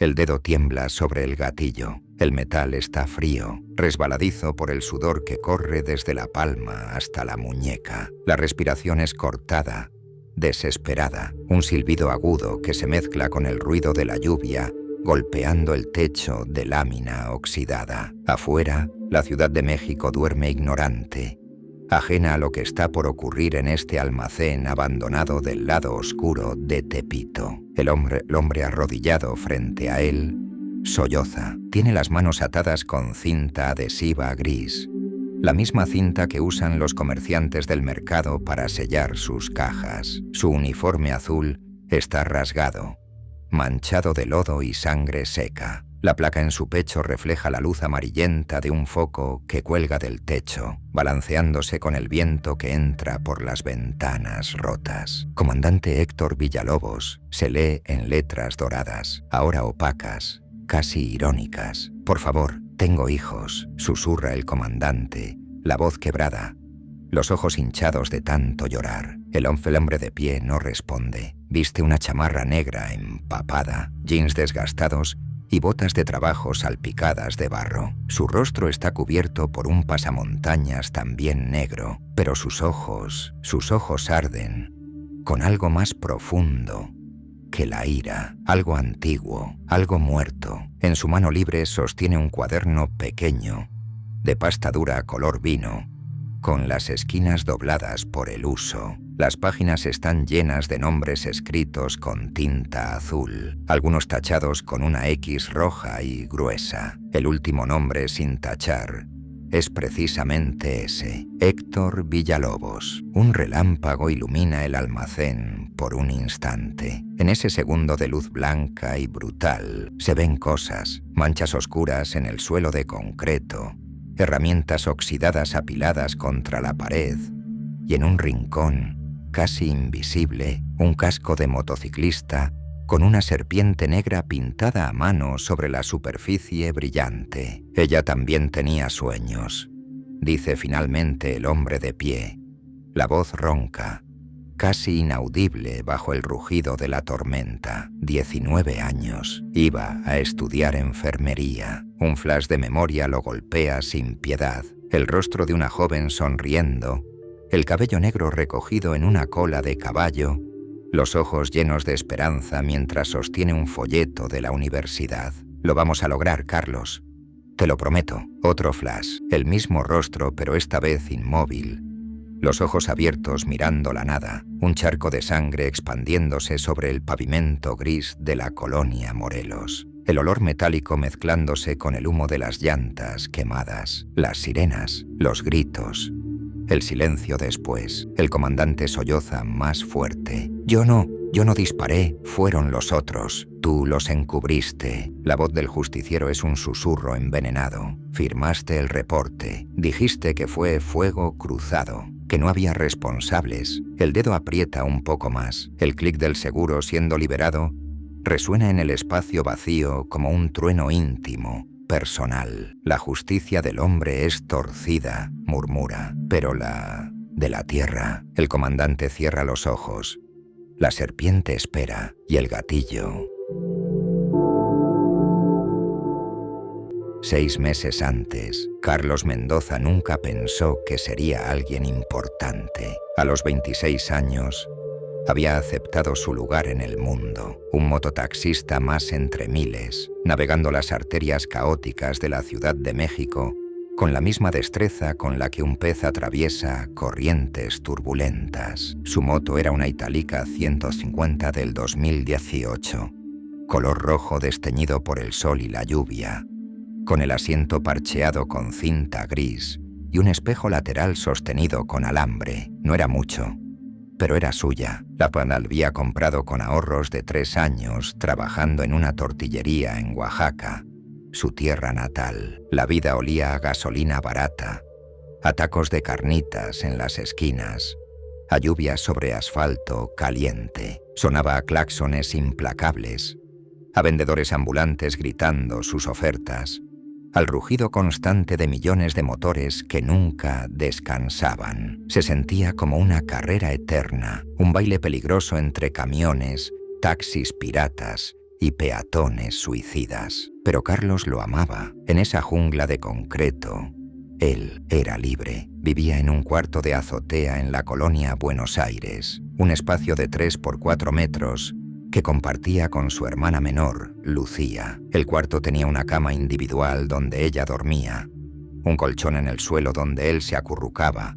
El dedo tiembla sobre el gatillo. El metal está frío, resbaladizo por el sudor que corre desde la palma hasta la muñeca. La respiración es cortada, desesperada. Un silbido agudo que se mezcla con el ruido de la lluvia, golpeando el techo de lámina oxidada. Afuera, la Ciudad de México duerme ignorante, ajena a lo que está por ocurrir en este almacén abandonado del lado oscuro de Tepito. El hombre arrodillado frente a él solloza. Tiene las manos atadas con cinta adhesiva gris, la misma cinta que usan los comerciantes del mercado para sellar sus cajas. Su uniforme azul está rasgado, manchado de lodo y sangre seca. La placa en su pecho refleja la luz amarillenta de un foco que cuelga del techo, balanceándose con el viento que entra por las ventanas rotas. Comandante Héctor Villalobos, se lee en letras doradas, ahora opacas, casi irónicas. Por favor, tengo hijos, susurra el comandante, la voz quebrada, los ojos hinchados de tanto llorar. El hombre de pie no responde. Viste una chamarra negra empapada, jeans desgastados y botas de trabajo salpicadas de barro. Su rostro está cubierto por un pasamontañas también negro, pero sus ojos arden con algo más profundo que la ira, algo antiguo, algo muerto. En su mano libre sostiene un cuaderno pequeño, de pasta dura color vino, con las esquinas dobladas por el uso. Las páginas están llenas de nombres escritos con tinta azul, algunos tachados con una X roja y gruesa. El último nombre sin tachar es precisamente ese, Héctor Villalobos. Un relámpago ilumina el almacén por un instante. En ese segundo de luz blanca y brutal se ven cosas, manchas oscuras en el suelo de concreto, herramientas oxidadas apiladas contra la pared, y en un rincón, casi invisible, un casco de motociclista con una serpiente negra pintada a mano sobre la superficie brillante. Ella también tenía sueños, dice finalmente el hombre de pie, la voz ronca, casi inaudible bajo el rugido de la tormenta. 19 años. Iba a estudiar enfermería. Un flash de memoria lo golpea sin piedad. El rostro de una joven sonriendo, el cabello negro recogido en una cola de caballo, los ojos llenos de esperanza mientras sostiene un folleto de la universidad. Lo vamos a lograr, Carlos. Te lo prometo. Otro flash. El mismo rostro, pero esta vez inmóvil. Los ojos abiertos mirando la nada. Un charco de sangre expandiéndose sobre el pavimento gris de la colonia Morelos. El olor metálico mezclándose con el humo de las llantas quemadas. Las sirenas. Los gritos. El silencio después. El comandante solloza más fuerte. Yo no disparé, fueron los otros. Tú los encubriste. La voz del justiciero es un susurro envenenado. Firmaste el reporte. Dijiste que fue fuego cruzado, que no había responsables. El dedo aprieta un poco más. El clic del seguro siendo liberado resuena en el espacio vacío como un trueno íntimo, personal. La justicia del hombre es torcida, murmura. Pero la de la tierra. El comandante cierra los ojos. La serpiente espera y el gatillo. 6 meses antes, Carlos Mendoza nunca pensó que sería alguien importante. A los 26 años, había aceptado su lugar en el mundo, un mototaxista más entre miles, navegando las arterias caóticas de la Ciudad de México con la misma destreza con la que un pez atraviesa corrientes turbulentas. Su moto era una Italica 150 del 2018, color rojo desteñido por el sol y la lluvia, con el asiento parcheado con cinta gris y un espejo lateral sostenido con alambre. No era mucho, pero era suya. La había comprado con ahorros de 3 años trabajando en una tortillería en Oaxaca, su tierra natal. La vida olía a gasolina barata, a tacos de carnitas en las esquinas, a lluvia sobre asfalto caliente. Sonaba a claxones implacables, a vendedores ambulantes gritando sus ofertas, al rugido constante de millones de motores que nunca descansaban. Se sentía como una carrera eterna, un baile peligroso entre camiones, taxis piratas y peatones suicidas. Pero Carlos lo amaba. En esa jungla de concreto, él era libre. Vivía en un cuarto de azotea en la colonia Buenos Aires, un espacio de 3 por 4 metros que compartía con su hermana menor, Lucía. El cuarto tenía una cama individual donde ella dormía, un colchón en el suelo donde él se acurrucaba,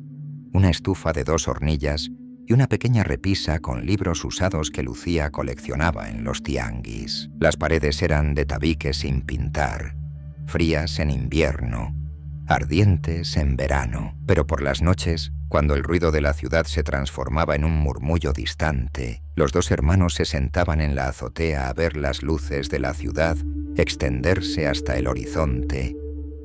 una estufa de 2 hornillas y una pequeña repisa con libros usados que Lucía coleccionaba en los tianguis. Las paredes eran de tabique sin pintar, frías en invierno, ardientes en verano, pero por las noches, cuando el ruido de la ciudad se transformaba en un murmullo distante, los 2 hermanos se sentaban en la azotea a ver las luces de la ciudad extenderse hasta el horizonte,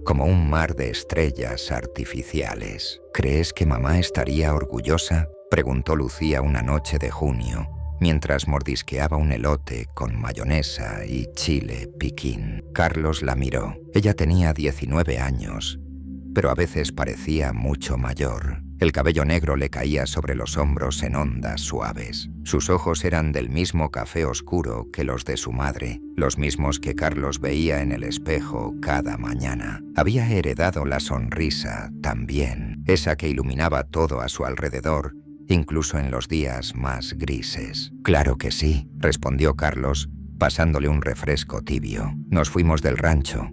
como un mar de estrellas artificiales. ¿Crees que mamá estaría orgullosa?, preguntó Lucía una noche de junio, mientras mordisqueaba un elote con mayonesa y chile piquín. Carlos la miró. Ella tenía 19 años, pero a veces parecía mucho mayor. El cabello negro le caía sobre los hombros en ondas suaves. Sus ojos eran del mismo café oscuro que los de su madre, los mismos que Carlos veía en el espejo cada mañana. Había heredado la sonrisa también, esa que iluminaba todo a su alrededor, incluso en los días más grises. «Claro que sí», respondió Carlos, pasándole un refresco tibio. «Nos fuimos del rancho.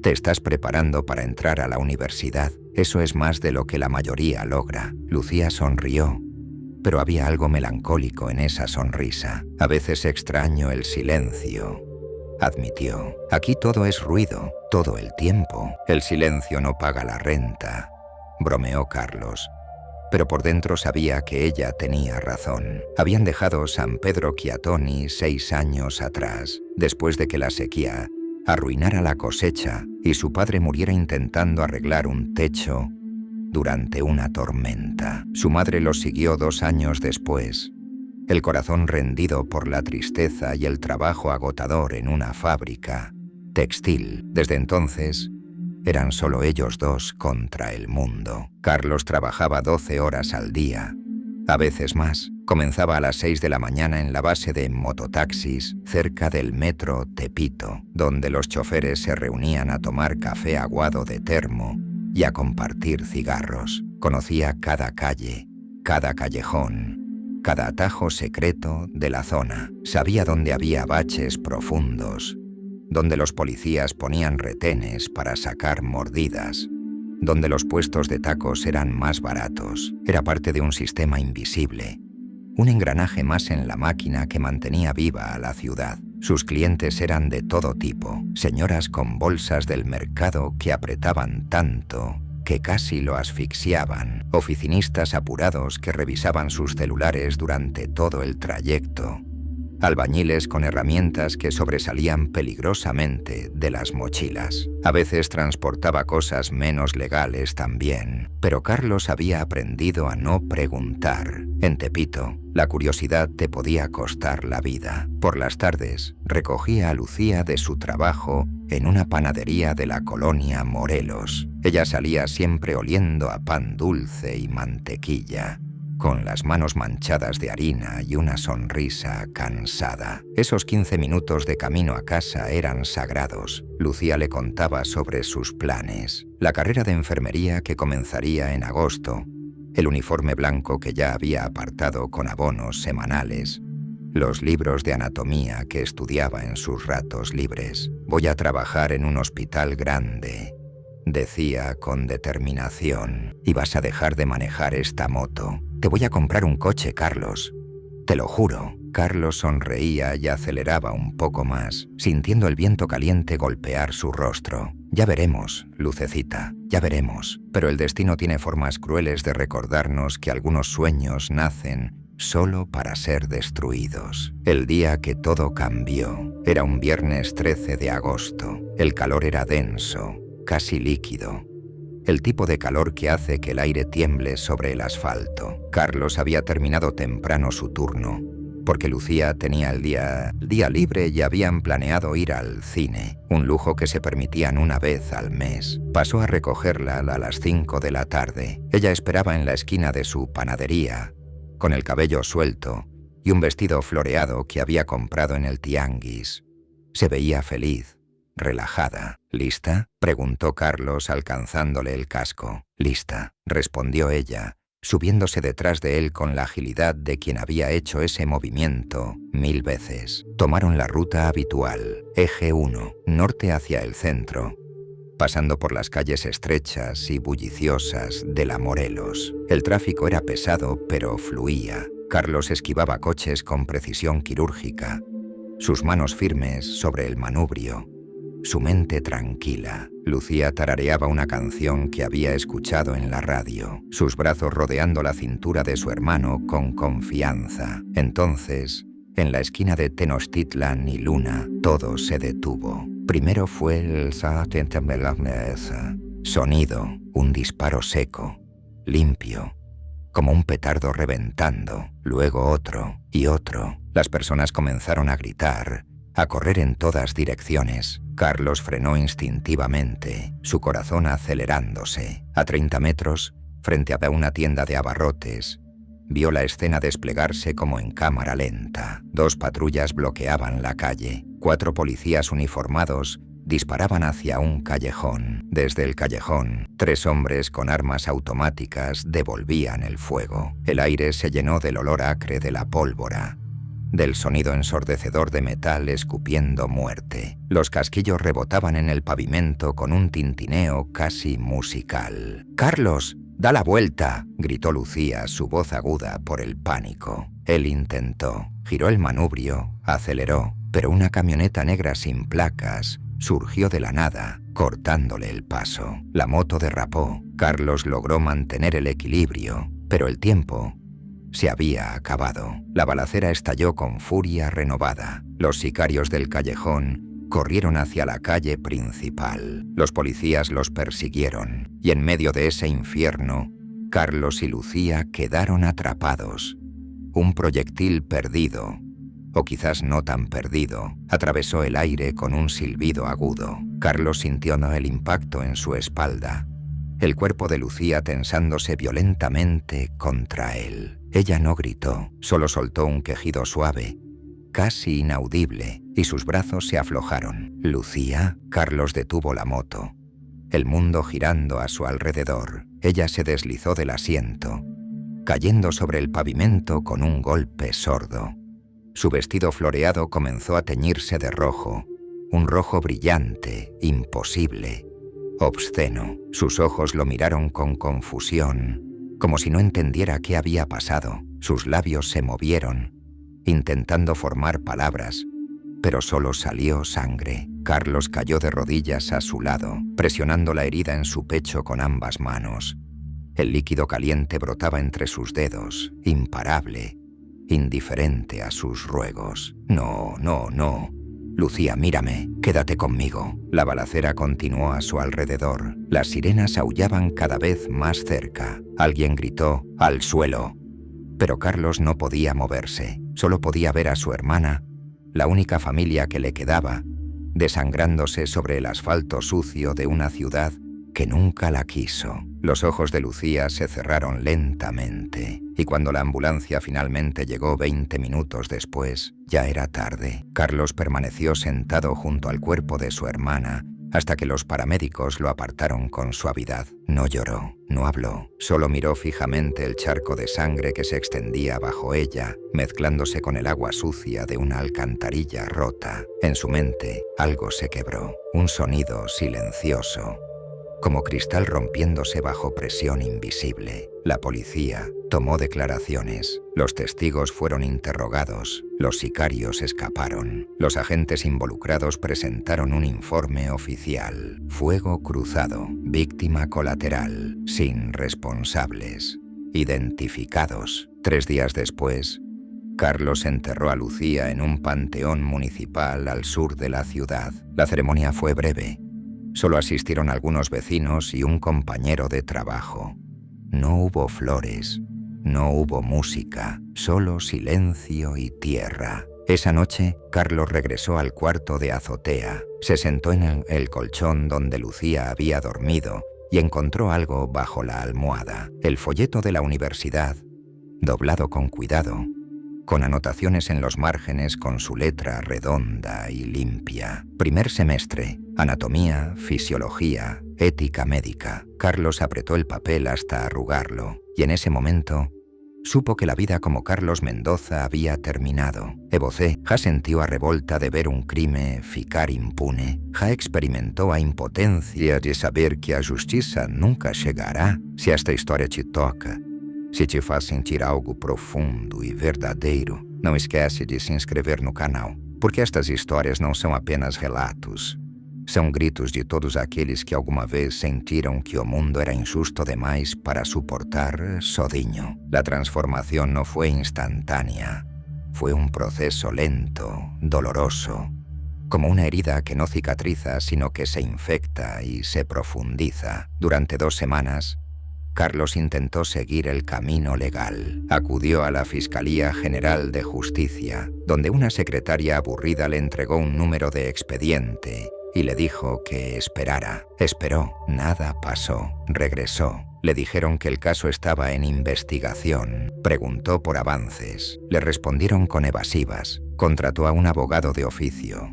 Te estás preparando para entrar a la universidad. Eso es más de lo que la mayoría logra». Lucía sonrió, pero había algo melancólico en esa sonrisa. «A veces extraño el silencio», admitió. «Aquí todo es ruido, todo el tiempo. El silencio no paga la renta», bromeó Carlos. Pero por dentro sabía que ella tenía razón. Habían dejado San Pedro Chiatoni 6 años atrás, después de que la sequía arruinara la cosecha y su padre muriera intentando arreglar un techo durante una tormenta. Su madre los siguió 2 años después, el corazón rendido por la tristeza y el trabajo agotador en una fábrica textil. Desde entonces, eran solo ellos 2 contra el mundo. Carlos trabajaba 12 horas al día, a veces más. Comenzaba a las 6 de la mañana en la base de mototaxis cerca del metro Tepito, donde los choferes se reunían a tomar café aguado de termo y a compartir cigarros. Conocía cada calle, cada callejón, cada atajo secreto de la zona. Sabía dónde había baches profundos, donde los policías ponían retenes para sacar mordidas, donde los puestos de tacos eran más baratos. Era parte de un sistema invisible, un engranaje más en la máquina que mantenía viva a la ciudad. Sus clientes eran de todo tipo, señoras con bolsas del mercado que apretaban tanto que casi lo asfixiaban, oficinistas apurados que revisaban sus celulares durante todo el trayecto, albañiles con herramientas que sobresalían peligrosamente de las mochilas. A veces transportaba cosas menos legales también, pero Carlos había aprendido a no preguntar. En Tepito, la curiosidad te podía costar la vida. Por las tardes, recogía a Lucía de su trabajo en una panadería de la colonia Morelos. Ella salía siempre oliendo a pan dulce y mantequilla, con las manos manchadas de harina y una sonrisa cansada. Esos 15 minutos de camino a casa eran sagrados. Lucía le contaba sobre sus planes, la carrera de enfermería que comenzaría en agosto, el uniforme blanco que ya había apartado con abonos semanales, los libros de anatomía que estudiaba en sus ratos libres. «Voy a trabajar en un hospital grande», decía con determinación. «Y vas a dejar de manejar esta moto. Te voy a comprar un coche, Carlos. Te lo juro». Carlos sonreía y aceleraba un poco más, sintiendo el viento caliente golpear su rostro. «Ya veremos, Lucecita, ya veremos». Pero el destino tiene formas crueles de recordarnos que algunos sueños nacen solo para ser destruidos. El día que todo cambió era un viernes 13 de agosto. El calor era denso, casi líquido, el tipo de calor que hace que el aire tiemble sobre el asfalto. Carlos había terminado temprano su turno, porque Lucía tenía el día libre y habían planeado ir al cine, un lujo que se permitían una vez al mes. Pasó a recogerla a las 5 de la tarde. Ella esperaba en la esquina de su panadería, con el cabello suelto y un vestido floreado que había comprado en el tianguis. Se veía feliz, relajada. ¿Lista?, preguntó Carlos alcanzándole el casco. «Lista», respondió ella, subiéndose detrás de él con la agilidad de quien había hecho ese movimiento 1000 veces. Tomaron la ruta habitual, eje 1, norte hacia el centro, pasando por las calles estrechas y bulliciosas de la Morelos. El tráfico era pesado, pero fluía. Carlos esquivaba coches con precisión quirúrgica, sus manos firmes sobre el manubrio, su mente tranquila. Lucía tarareaba una canción que había escuchado en la radio, sus brazos rodeando la cintura de su hermano con confianza. Entonces, en la esquina de Tenochtitlan y Luna, todo se detuvo. Primero fue el sonido, un disparo seco, limpio, como un petardo reventando, luego otro y otro. Las personas comenzaron a gritar, a correr en todas direcciones. Carlos frenó instintivamente, su corazón acelerándose. A 30 metros, frente a una tienda de abarrotes, vio la escena desplegarse como en cámara lenta. 2 patrullas bloqueaban la calle. 4 policías uniformados disparaban hacia un callejón. Desde el callejón, 3 hombres con armas automáticas devolvían el fuego. El aire se llenó del olor acre de la pólvora, del sonido ensordecedor de metal escupiendo muerte. Los casquillos rebotaban en el pavimento con un tintineo casi musical. «¡Carlos, da la vuelta!», gritó Lucía, su voz aguda por el pánico. Él intentó, giró el manubrio, aceleró, pero una camioneta negra sin placas surgió de la nada, cortándole el paso. La moto derrapó. Carlos logró mantener el equilibrio, pero el tiempo se había acabado. La balacera estalló con furia renovada. Los sicarios del callejón corrieron hacia la calle principal. Los policías los persiguieron, y en medio de ese infierno, Carlos y Lucía quedaron atrapados. Un proyectil perdido, o quizás no tan perdido, atravesó el aire con un silbido agudo. Carlos sintió el impacto en su espalda, el cuerpo de Lucía tensándose violentamente contra él. Ella no gritó, solo soltó un quejido suave, casi inaudible, y sus brazos se aflojaron. «Lucía», Carlos detuvo la moto, el mundo girando a su alrededor. Ella se deslizó del asiento, cayendo sobre el pavimento con un golpe sordo. Su vestido floreado comenzó a teñirse de rojo, un rojo brillante, imposible, obsceno. Sus ojos lo miraron con confusión, como si no entendiera qué había pasado. Sus labios se movieron, intentando formar palabras, pero solo salió sangre. Carlos cayó de rodillas a su lado, presionando la herida en su pecho con ambas manos. El líquido caliente brotaba entre sus dedos, imparable, indiferente a sus ruegos. «No, no, no. Lucía, mírame, quédate conmigo». La balacera continuó a su alrededor. Las sirenas aullaban cada vez más cerca. Alguien gritó: «¡Al suelo!». Pero Carlos no podía moverse. Solo podía ver a su hermana, la única familia que le quedaba, desangrándose sobre el asfalto sucio de una ciudad que nunca la quiso. Los ojos de Lucía se cerraron lentamente, y cuando la ambulancia finalmente llegó 20 minutos después, ya era tarde. Carlos permaneció sentado junto al cuerpo de su hermana hasta que los paramédicos lo apartaron con suavidad. No lloró, no habló, solo miró fijamente el charco de sangre que se extendía bajo ella, mezclándose con el agua sucia de una alcantarilla rota. En su mente, algo se quebró, un sonido silencioso, como cristal rompiéndose bajo presión invisible. La policía tomó declaraciones, los testigos fueron interrogados, los sicarios escaparon. Los agentes involucrados presentaron un informe oficial. Fuego cruzado, víctima colateral, sin responsables, identificados. 3 días después, Carlos enterró a Lucía en un panteón municipal al sur de la ciudad. La ceremonia fue breve. Solo asistieron algunos vecinos y un compañero de trabajo. No hubo flores, no hubo música, solo silencio y tierra. Esa noche, Carlos regresó al cuarto de azotea, se sentó en el colchón donde Lucía había dormido y encontró algo bajo la almohada. El folleto de la universidad, doblado con cuidado, con anotaciones en los márgenes con su letra redonda y limpia. Primer semestre, anatomía, fisiología, ética médica. Carlos apretó el papel hasta arrugarlo, y en ese momento supo que la vida como Carlos Mendoza había terminado. E você ja sentiu a revolta de ver un crime ficar impune. Ja experimentou a impotência de saber que a justiça nunca chegará. Se esta história te toca, se te faz sentir algo profundo e verdadeiro, não esquece de se inscrever no canal, porque estas histórias não são apenas relatos. São gritos de todos aqueles que alguma vez sentiram que o mundo era injusto demais para suportar sozinho. La transformación no fue instantánea. Fue un proceso lento, doloroso, como una herida que no cicatriza, sino que se infecta y se profundiza. Durante 2 semanas, Carlos intentó seguir el camino legal. Acudió a la Fiscalía General de Justicia, donde una secretaria aburrida le entregó un número de expediente y le dijo que esperara. Esperó, nada pasó. Regresó. Le dijeron que el caso estaba en investigación. Preguntó por avances. Le respondieron con evasivas. Contrató a un abogado de oficio.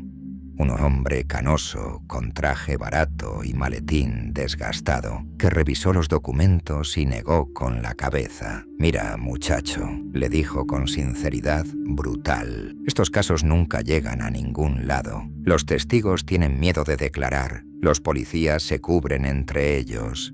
Un hombre canoso, con traje barato y maletín desgastado, que revisó los documentos y negó con la cabeza. «Mira, muchacho», le dijo con sinceridad brutal, «estos casos nunca llegan a ningún lado. Los testigos tienen miedo de declarar, los policías se cubren entre ellos.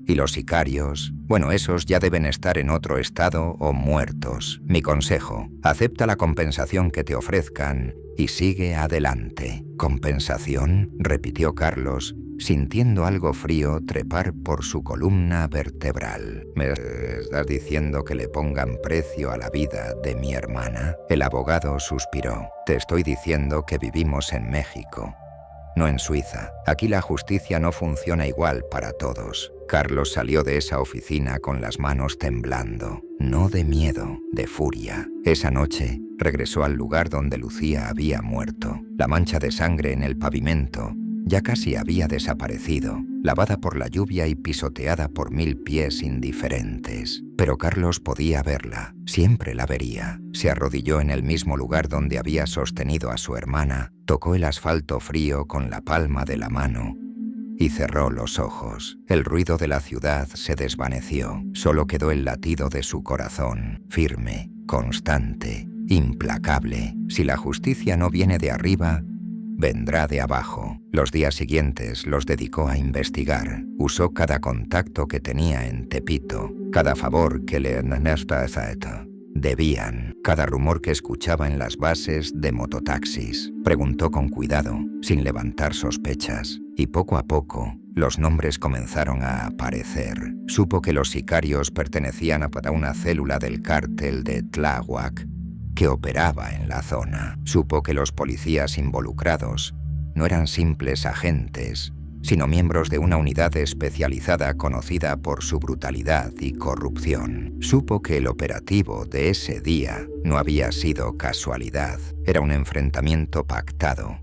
Y los sicarios, bueno, esos ya deben estar en otro estado o muertos. Mi consejo, acepta la compensación que te ofrezcan y sigue adelante». «¿Compensación?», repitió Carlos, sintiendo algo frío trepar por su columna vertebral. «¿Me estás diciendo que le pongan precio a la vida de mi hermana?». El abogado suspiró. «Te estoy diciendo que vivimos en México, no en Suiza. Aquí la justicia no funciona igual para todos». Carlos salió de esa oficina con las manos temblando. No de miedo, de furia. Esa noche regresó al lugar donde Lucía había muerto. La mancha de sangre en el pavimento ya casi había desaparecido, lavada por la lluvia y pisoteada por 1000 pies indiferentes. Pero Carlos podía verla, siempre la vería. Se arrodilló en el mismo lugar donde había sostenido a su hermana, tocó el asfalto frío con la palma de la mano y cerró los ojos. El ruido de la ciudad se desvaneció. Solo quedó el latido de su corazón, firme, constante, implacable. Si la justicia no viene de arriba, vendrá de abajo. Los días siguientes los dedicó a investigar. Usó cada contacto que tenía en Tepito, cada favor que le debían, cada rumor que escuchaba en las bases de mototaxis. Preguntó con cuidado, sin levantar sospechas, y poco a poco los nombres comenzaron a aparecer. Supo que los sicarios pertenecían a una célula del cártel de Tláhuac que operaba en la zona. Supo que los policías involucrados no eran simples agentes, sino miembros de una unidad especializada conocida por su brutalidad y corrupción. Supo que el operativo de ese día no había sido casualidad, era un enfrentamiento pactado,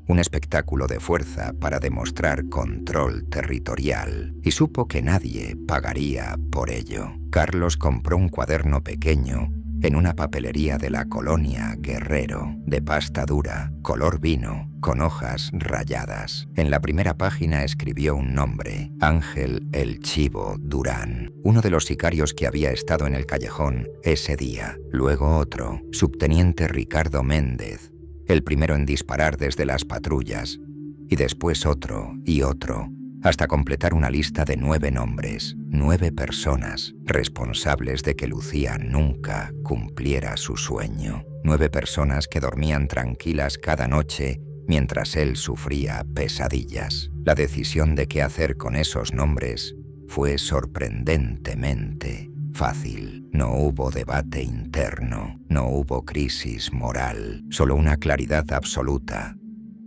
un espectáculo de fuerza para demostrar control territorial, y supo que nadie pagaría por ello. Carlos compró un cuaderno pequeño en una papelería de la colonia Guerrero, de pasta dura, color vino, con hojas rayadas. En la primera página escribió un nombre, Ángel El Chivo Durán, uno de los sicarios que había estado en el callejón ese día. Luego otro, Subteniente Ricardo Méndez, el primero en disparar desde las patrullas, y después otro y otro, hasta completar una lista de 9 nombres, 9 personas responsables de que Lucía nunca cumpliera su sueño. 9 personas que dormían tranquilas cada noche mientras él sufría pesadillas. La decisión de qué hacer con esos nombres fue sorprendentemente fácil. No hubo debate interno, no hubo crisis moral, solo una claridad absoluta,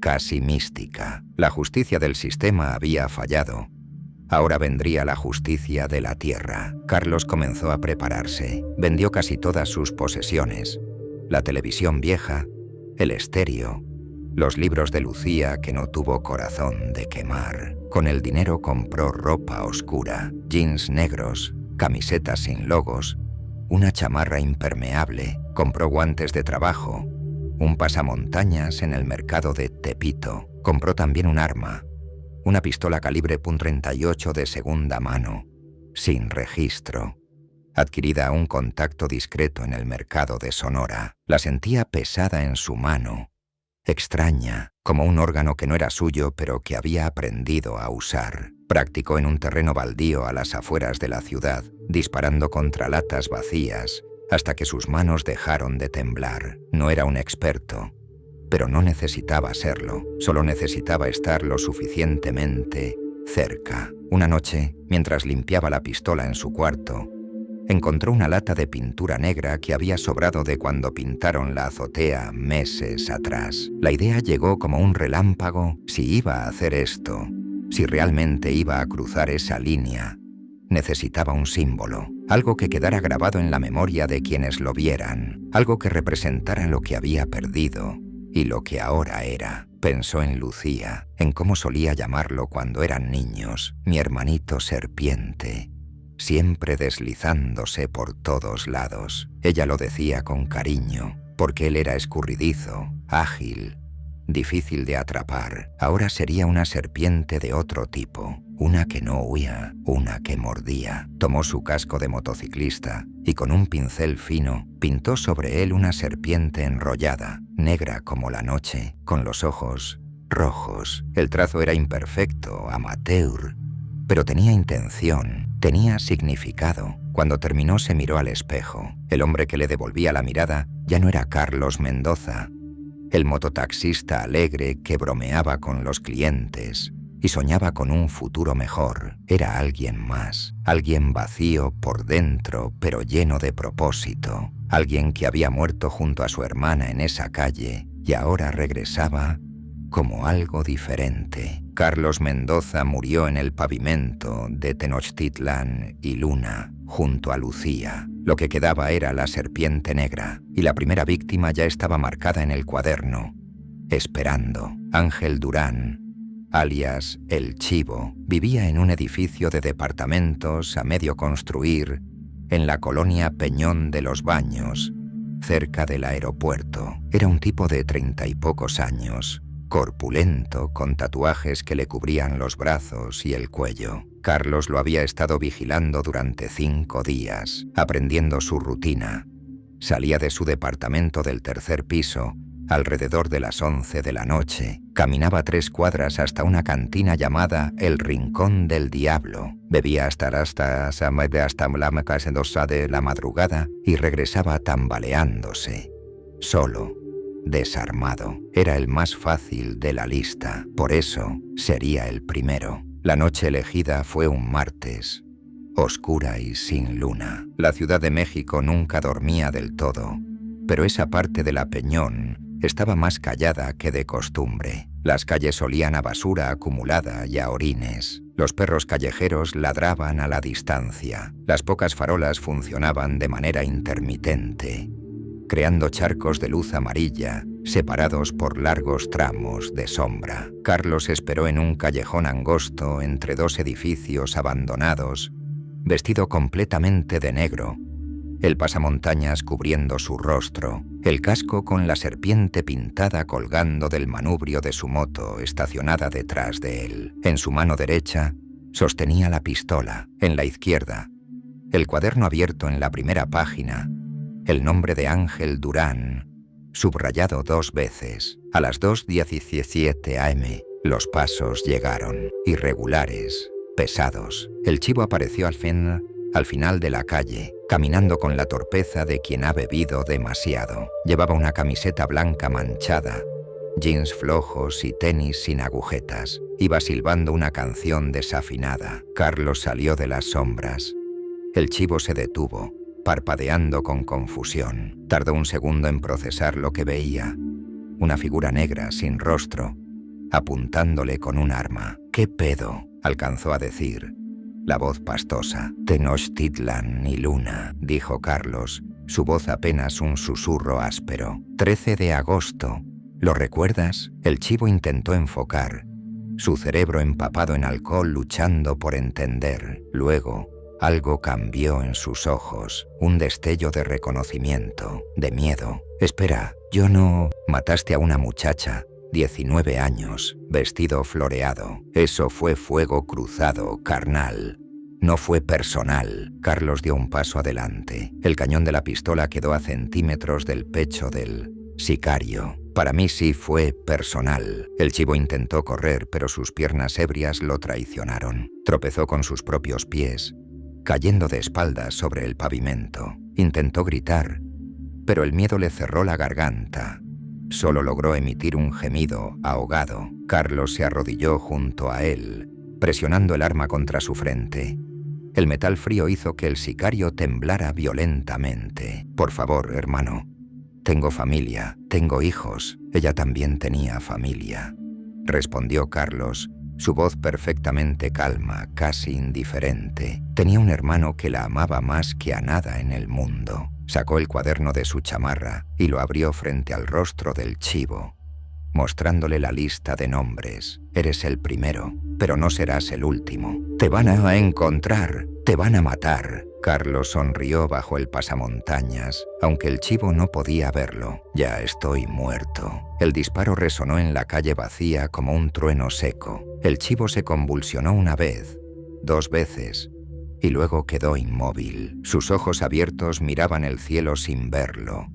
casi mística. La justicia del sistema había fallado. Ahora vendría la justicia de la tierra. Carlos comenzó a prepararse. Vendió casi todas sus posesiones: la televisión vieja, el estéreo, los libros de Lucía que no tuvo corazón de quemar. Con el dinero compró ropa oscura, jeans negros, camisetas sin logos, una chamarra impermeable, compró guantes de trabajo, un pasamontañas en el mercado de Tepito. Compró también un arma, una pistola calibre .38 de segunda mano, sin registro, adquirida a un contacto discreto en el mercado de Sonora. La sentía pesada en su mano, extraña, como un órgano que no era suyo pero que había aprendido a usar. Practicó en un terreno baldío a las afueras de la ciudad, disparando contra latas vacías, hasta que sus manos dejaron de temblar. No era un experto, pero no necesitaba serlo, solo necesitaba estar lo suficientemente cerca. Una noche, mientras limpiaba la pistola en su cuarto, encontró una lata de pintura negra que había sobrado de cuando pintaron la azotea meses atrás. La idea llegó como un relámpago. Si iba a hacer esto, si realmente iba a cruzar esa línea, necesitaba un símbolo, algo que quedara grabado en la memoria de quienes lo vieran, algo que representara lo que había perdido y lo que ahora era. Pensó en Lucía, en cómo solía llamarlo cuando eran niños, mi hermanito serpiente, siempre deslizándose por todos lados. Ella lo decía con cariño, porque él era escurridizo, ágil, difícil de atrapar. Ahora sería una serpiente de otro tipo, una que no huía, una que mordía. Tomó su casco de motociclista y con un pincel fino pintó sobre él una serpiente enrollada, negra como la noche, con los ojos rojos. El trazo era imperfecto, amateur, pero tenía intención, tenía significado. Cuando terminó se miró al espejo. El hombre que le devolvía la mirada ya no era Carlos Mendoza, el mototaxista alegre que bromeaba con los clientes y soñaba con un futuro mejor. Era alguien más, alguien vacío por dentro pero lleno de propósito, alguien que había muerto junto a su hermana en esa calle y ahora regresaba como algo diferente. Carlos Mendoza murió en el pavimento de Tenochtitlan y Luna, junto a Lucía. Lo que quedaba era la serpiente negra, y la primera víctima ya estaba marcada en el cuaderno, esperando. Ángel Durán, alias El Chivo, vivía en un edificio de departamentos a medio construir en la colonia Peñón de los Baños, cerca del aeropuerto. Era un tipo de 30 y pocos años, corpulento, con tatuajes que le cubrían los brazos y el cuello. Carlos lo había estado vigilando durante 5 días, aprendiendo su rutina. Salía de su departamento del tercer piso alrededor de las 11 de la noche. Caminaba 3 cuadras hasta una cantina llamada El Rincón del Diablo. Bebía hasta la casi 2 de la madrugada y regresaba tambaleándose, solo, desarmado. Era el más fácil de la lista, por eso sería el primero. La noche elegida fue un martes, oscura y sin luna. La Ciudad de México nunca dormía del todo, pero esa parte de la Peñón estaba más callada que de costumbre. Las calles olían a basura acumulada y a orines. Los perros callejeros ladraban a la distancia. Las pocas farolas funcionaban de manera intermitente, creando charcos de luz amarilla, separados por largos tramos de sombra. Carlos esperó en un callejón angosto entre 2 edificios abandonados, vestido completamente de negro, el pasamontañas cubriendo su rostro, el casco con la serpiente pintada colgando del manubrio de su moto estacionada detrás de él. En su mano derecha sostenía la pistola, en la izquierda el cuaderno abierto en la primera página, el nombre de Ángel Durán, subrayado 2 veces. A las 2:17 am, los pasos llegaron, irregulares, pesados. El Chivo apareció al final de la calle, caminando con la torpeza de quien ha bebido demasiado. Llevaba una camiseta blanca manchada, jeans flojos y tenis sin agujetas. Iba silbando una canción desafinada. Carlos salió de las sombras. El Chivo se detuvo, parpadeando con confusión. Tardó un segundo en procesar lo que veía. Una figura negra sin rostro, apuntándole con un arma. «¿Qué pedo?», alcanzó a decir. La voz pastosa. «Tenochtitlan y Luna», dijo Carlos, su voz apenas un susurro áspero. 13 de agosto. ¿Lo recuerdas? El Chivo intentó enfocar, su cerebro empapado en alcohol luchando por entender. Luego, Algo cambió en sus ojos, un destello de reconocimiento, de miedo. «Espera, yo no...» «Mataste a una muchacha, 19 años, vestido floreado. Eso fue fuego cruzado, carnal. No fue personal». Carlos dio un paso adelante. El cañón de la pistola quedó a centímetros del pecho del sicario. «Para mí sí fue personal». El chivo intentó correr, pero sus piernas ebrias lo traicionaron. Tropezó con sus propios pies, cayendo de espaldas sobre el pavimento. Intentó gritar, pero el miedo le cerró la garganta. Solo logró emitir un gemido ahogado. Carlos se arrodilló junto a él, presionando el arma contra su frente. El metal frío hizo que el sicario temblara violentamente. «Por favor, hermano. Tengo familia, tengo hijos». «Ella también tenía familia», respondió Carlos, su voz perfectamente calma, casi indiferente. Tenía un hermano que la amaba más que a nada en el mundo. Sacó el cuaderno de su chamarra y lo abrió frente al rostro del chivo, mostrándole la lista de nombres. «Eres el primero, pero no serás el último. Te van a encontrar, te van a matar». Carlos sonrió bajo el pasamontañas, aunque el chivo no podía verlo. «Ya estoy muerto». El disparo resonó en la calle vacía como un trueno seco. El chivo se convulsionó una vez, 2 veces, y luego quedó inmóvil. Sus ojos abiertos miraban el cielo sin verlo,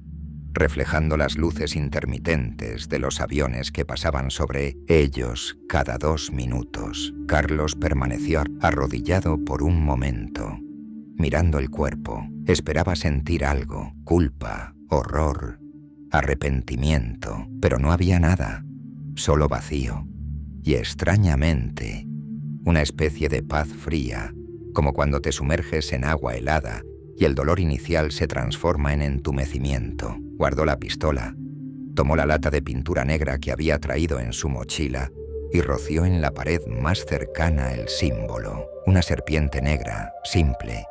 reflejando las luces intermitentes de los aviones que pasaban sobre ellos cada 2 minutos. Carlos permaneció arrodillado por un momento, mirando el cuerpo. Esperaba sentir algo, culpa, horror, arrepentimiento, pero no había nada, solo vacío. Y extrañamente, una especie de paz fría, como cuando te sumerges en agua helada y el dolor inicial se transforma en entumecimiento. Guardó la pistola, tomó la lata de pintura negra que había traído en su mochila y roció en la pared más cercana el símbolo, una serpiente negra, simple,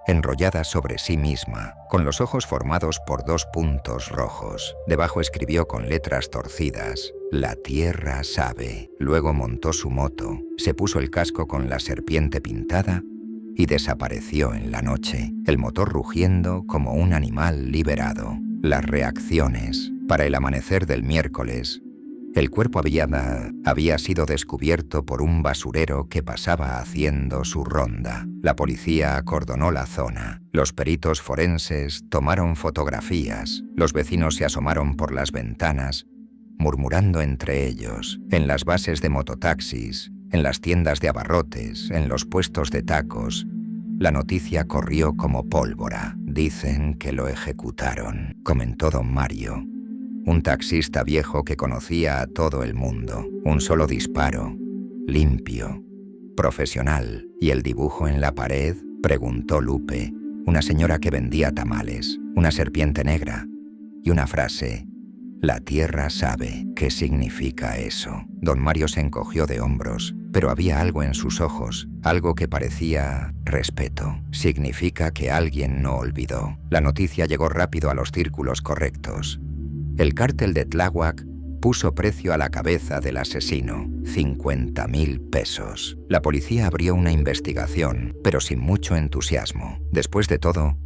enrollada sobre sí misma, con los ojos formados por 2 puntos rojos. Debajo escribió con letras torcidas: «La tierra sabe». Luego montó su moto, se puso el casco con la serpiente pintada y desapareció en la noche, el motor rugiendo como un animal liberado. Las reacciones. Para el amanecer del miércoles, el cuerpo había sido descubierto por un basurero que pasaba haciendo su ronda. La policía acordonó la zona. Los peritos forenses tomaron fotografías. Los vecinos se asomaron por las ventanas, murmurando entre ellos. En las bases de mototaxis, en las tiendas de abarrotes, en los puestos de tacos, la noticia corrió como pólvora. «Dicen que lo ejecutaron», comentó don Mario, un taxista viejo que conocía a todo el mundo. «Un solo disparo, limpio, profesional». «¿Y el dibujo en la pared?», preguntó Lupe, una señora que vendía tamales, una serpiente negra y una frase: «La tierra sabe». «¿Qué significa eso?». Don Mario se encogió de hombros, pero había algo en sus ojos, algo que parecía respeto. «Significa que alguien no olvidó». La noticia llegó rápido a los círculos correctos. El cártel de Tláhuac puso precio a la cabeza del asesino: 50.000 pesos. La policía abrió una investigación, pero sin mucho entusiasmo. Después de todo,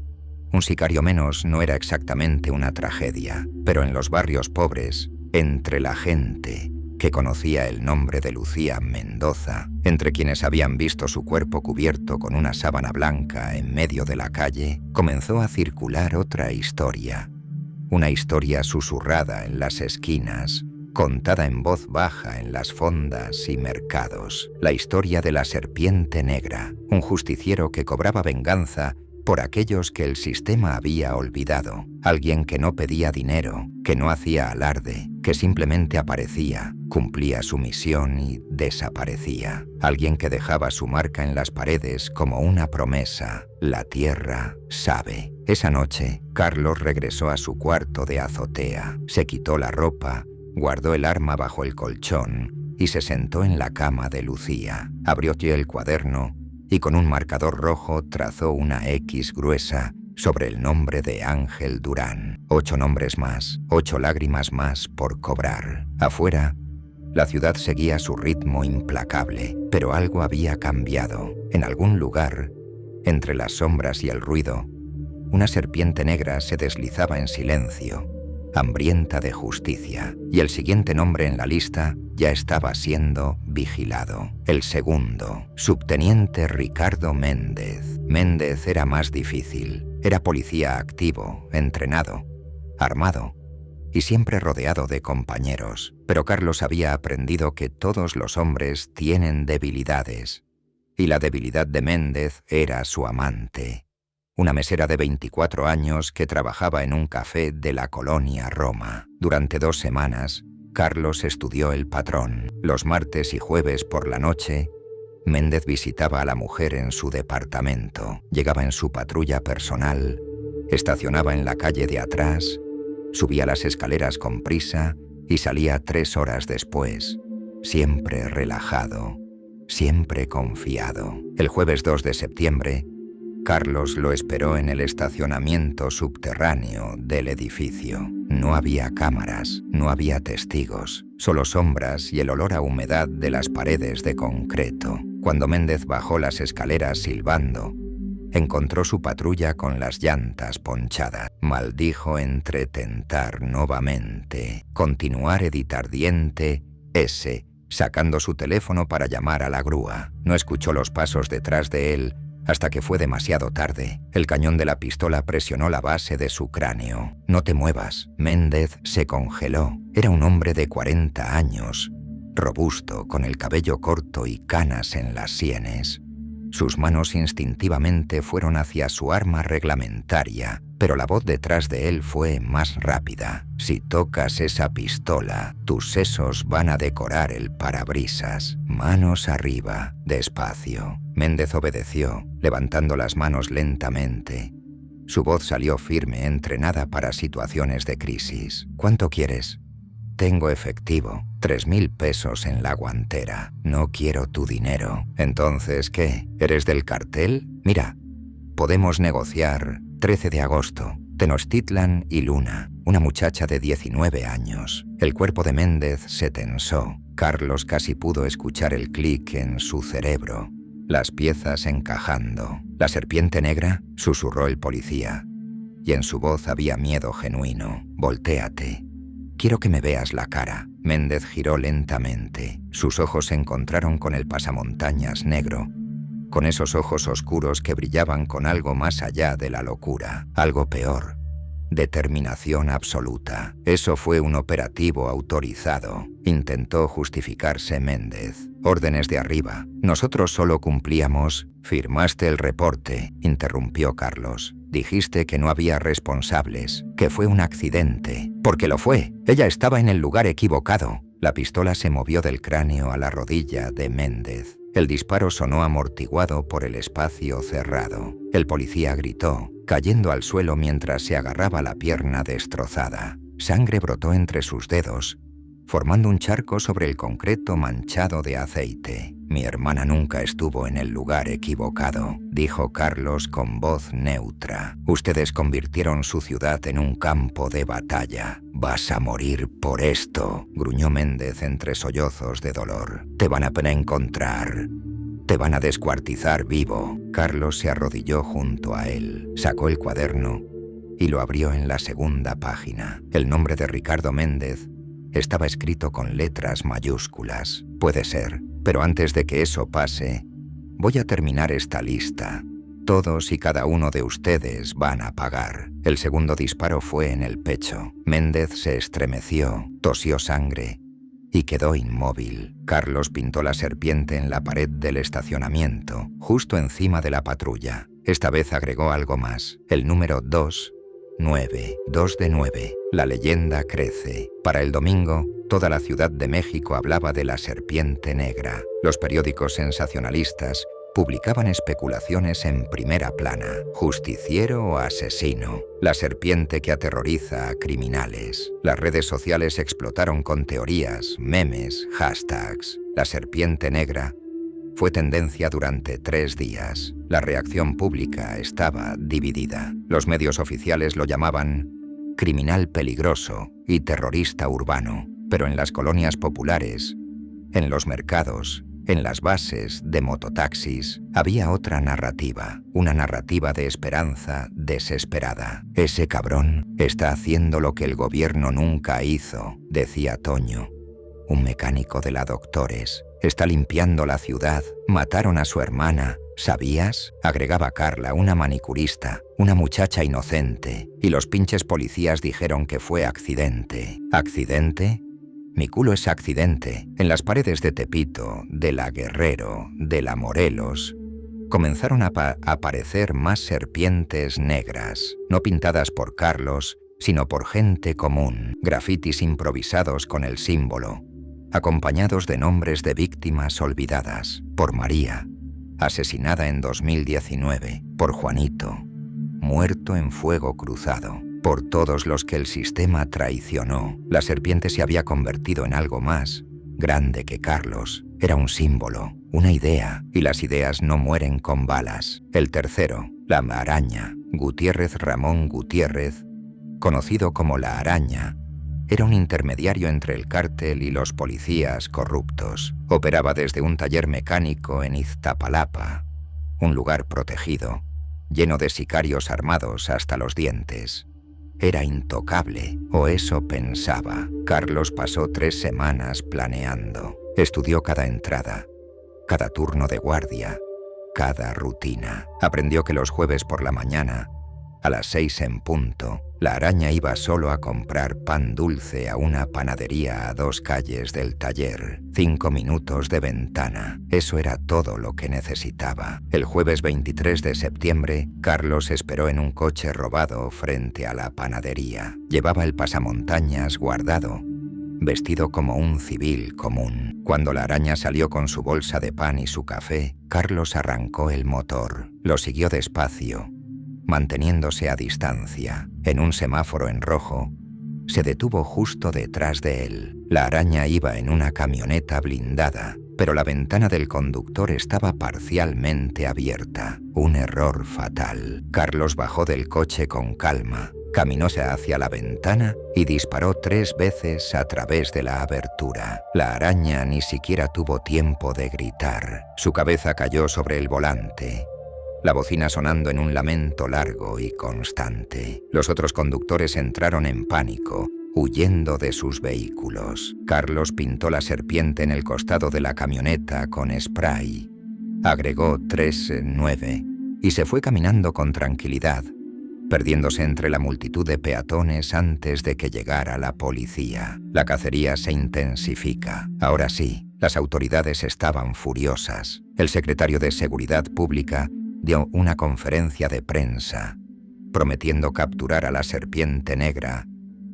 un sicario menos no era exactamente una tragedia, pero en los barrios pobres, entre la gente que conocía el nombre de Lucía Mendoza, entre quienes habían visto su cuerpo cubierto con una sábana blanca en medio de la calle, comenzó a circular otra historia. Una historia susurrada en las esquinas, contada en voz baja en las fondas y mercados. La historia de la serpiente negra, un justiciero que cobraba venganza por aquellos que el sistema había olvidado. Alguien que no pedía dinero, que no hacía alarde, que simplemente aparecía, cumplía su misión y desaparecía. Alguien que dejaba su marca en las paredes como una promesa: «La tierra sabe». Esa noche, Carlos regresó a su cuarto de azotea, se quitó la ropa, guardó el arma bajo el colchón y se sentó en la cama de Lucía. Abrió el cuaderno y con un marcador rojo trazó una X gruesa sobre el nombre de Ángel Durán. 8 nombres más, 8 lágrimas más por cobrar. Afuera, la ciudad seguía su ritmo implacable, pero algo había cambiado. En algún lugar, Entre las sombras y el ruido, una serpiente negra se deslizaba en silencio, hambrienta de justicia, y el siguiente nombre en la lista ya estaba siendo vigilado. El segundo, subteniente Ricardo Méndez. Méndez era más difícil. Era policía activo, entrenado, armado y siempre rodeado de compañeros. Pero Carlos había aprendido que todos los hombres tienen debilidades, y la debilidad de Méndez era su amante. Una mesera de 24 años que trabajaba en un café de la colonia Roma. Durante 2 semanas, Carlos estudió el patrón. Los martes y jueves por la noche, Méndez visitaba a la mujer en su departamento. Llegaba en su patrulla personal, estacionaba en la calle de atrás, subía las escaleras con prisa y salía 3 horas después, siempre relajado, siempre confiado. El jueves 2 de septiembre, Carlos lo esperó en el estacionamiento subterráneo del edificio. No había cámaras, no había testigos, solo sombras y el olor a humedad de las paredes de concreto. Cuando Méndez bajó las escaleras silbando, encontró su patrulla con las llantas ponchadas. Maldijo entre tentar nuevamente, continuar editardiente, S, sacando su teléfono para llamar a la grúa. No escuchó los pasos detrás de él, hasta que fue demasiado tarde. El cañón de la pistola presionó la base de su cráneo. «No te muevas». Méndez se congeló. Era un hombre de 40 años, robusto, con el cabello corto y canas en las sienes. Sus manos instintivamente fueron hacia su arma reglamentaria, pero la voz detrás de él fue más rápida. «Si tocas esa pistola, tus sesos van a decorar el parabrisas. Manos arriba, despacio». Méndez obedeció, levantando las manos lentamente. Su voz salió firme, entrenada para situaciones de crisis. «¿Cuánto quieres?» «Tengo efectivo, 3.000 pesos en la guantera. No quiero tu dinero». «¿Entonces qué? ¿Eres del cartel? Mira, podemos negociar. 13 de agosto, Tenochtitlan y Luna». Una muchacha de 19 años. El cuerpo de Méndez se tensó. Carlos casi pudo escuchar el clic en su cerebro. Las piezas encajando. «¿La serpiente negra?», susurró el policía. Y en su voz había miedo genuino. «Voltéate. Quiero que me veas la cara». Méndez giró lentamente. Sus ojos se encontraron con el pasamontañas negro, con esos ojos oscuros que brillaban con algo más allá de la locura, algo peor. Determinación absoluta. «Eso fue un operativo autorizado», intentó justificarse Méndez. «Órdenes de arriba. Nosotros solo cumplíamos». «Firmaste el reporte», interrumpió Carlos. «Dijiste que no había responsables, que fue un accidente». «Porque lo fue. Ella estaba en el lugar equivocado». La pistola se movió del cráneo a la rodilla de Méndez. El disparo sonó amortiguado por el espacio cerrado. El policía gritó, cayendo al suelo mientras se agarraba la pierna destrozada. Sangre brotó entre sus dedos, formando un charco sobre el concreto manchado de aceite. «Mi hermana nunca estuvo en el lugar equivocado», dijo Carlos con voz neutra. «Ustedes convirtieron su ciudad en un campo de batalla. Vas a morir por esto», gruñó Méndez entre sollozos de dolor. «Te van a encontrar. Te van a descuartizar vivo». Carlos se arrodilló junto a él, sacó el cuaderno y lo abrió en la segunda página. El nombre de Ricardo Méndez estaba escrito con letras mayúsculas. «Puede ser, pero antes de que eso pase, voy a terminar esta lista. Todos y cada uno de ustedes van a pagar». El segundo disparo fue en el pecho. Méndez se estremeció, tosió sangre y quedó inmóvil. Carlos pintó la serpiente en la pared del estacionamiento, justo encima de la patrulla. Esta vez agregó algo más, el número 2. 9, 2 de 9. La leyenda crece. Para el domingo, toda la Ciudad de México hablaba de la serpiente negra. Los periódicos sensacionalistas publicaban especulaciones en primera plana. Justiciero o asesino. La serpiente que aterroriza a criminales. Las redes sociales explotaron con teorías, memes, hashtags. La serpiente negra fue tendencia durante 3 días. La reacción pública estaba dividida. Los medios oficiales lo llamaban criminal peligroso y terrorista urbano, pero en las colonias populares, en los mercados En las bases de mototaxis había otra narrativa, una narrativa de esperanza desesperada. Ese cabrón está haciendo lo que el gobierno nunca hizo, decía Toño, un mecánico de la Doctores. Está limpiando la ciudad, mataron a su hermana. ¿Sabías?, agregaba Carla, una manicurista, una muchacha inocente, y los pinches policías dijeron que fue accidente. ¿Accidente? Mi culo es accidente. En las paredes de Tepito, de la Guerrero, de la Morelos, comenzaron a aparecer más serpientes negras, no pintadas por Carlos, sino por gente común, grafitis improvisados con el símbolo, acompañados de nombres de víctimas olvidadas, por María, asesinada en 2019, por Juanito, muerto en fuego cruzado, por todos los que el sistema traicionó. La serpiente se había convertido en algo más grande que Carlos. Era un símbolo, una idea, y las ideas no mueren con balas. El tercero, la araña, Gutiérrez Ramón Gutiérrez, conocido como la Araña, era un intermediario entre el cártel y los policías corruptos. Operaba desde un taller mecánico en Iztapalapa, un lugar protegido, lleno de sicarios armados hasta los dientes. Era intocable, o eso pensaba. Carlos pasó 3 semanas planeando. Estudió cada entrada, cada turno de guardia, cada rutina. Aprendió que los jueves por la mañana, a las 6 en punto, la Araña iba solo a comprar pan dulce a una panadería a 2 calles del taller. 5 minutos de ventana. Eso era todo lo que necesitaba. El jueves 23 de septiembre, Carlos esperó en un coche robado frente a la panadería. Llevaba el pasamontañas guardado, vestido como un civil común. Cuando la Araña salió con su bolsa de pan y su café, Carlos arrancó el motor. Lo siguió despacio, manteniéndose a distancia. En un semáforo en rojo, se detuvo justo detrás de él. La Araña iba en una camioneta blindada, pero la ventana del conductor estaba parcialmente abierta. Un error fatal. Carlos bajó del coche con calma, caminóse hacia la ventana y disparó 3 veces a través de la abertura. La Araña ni siquiera tuvo tiempo de gritar. Su cabeza cayó sobre el volante, la bocina sonando en un lamento largo y constante. Los otros conductores entraron en pánico, huyendo de sus vehículos. Carlos pintó la serpiente en el costado de la camioneta con spray. Agregó 39 y se fue caminando con tranquilidad, perdiéndose entre la multitud de peatones antes de que llegara la policía. La cacería se intensifica. Ahora sí, las autoridades estaban furiosas. El secretario de Seguridad Pública dio una conferencia de prensa, prometiendo capturar a la serpiente negra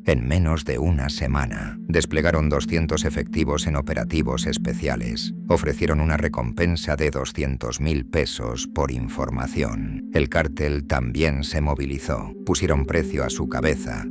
en menos de una semana. Desplegaron 200 efectivos en operativos especiales. Ofrecieron una recompensa de 200.000 pesos por información. El cártel también se movilizó. Pusieron precio a su cabeza: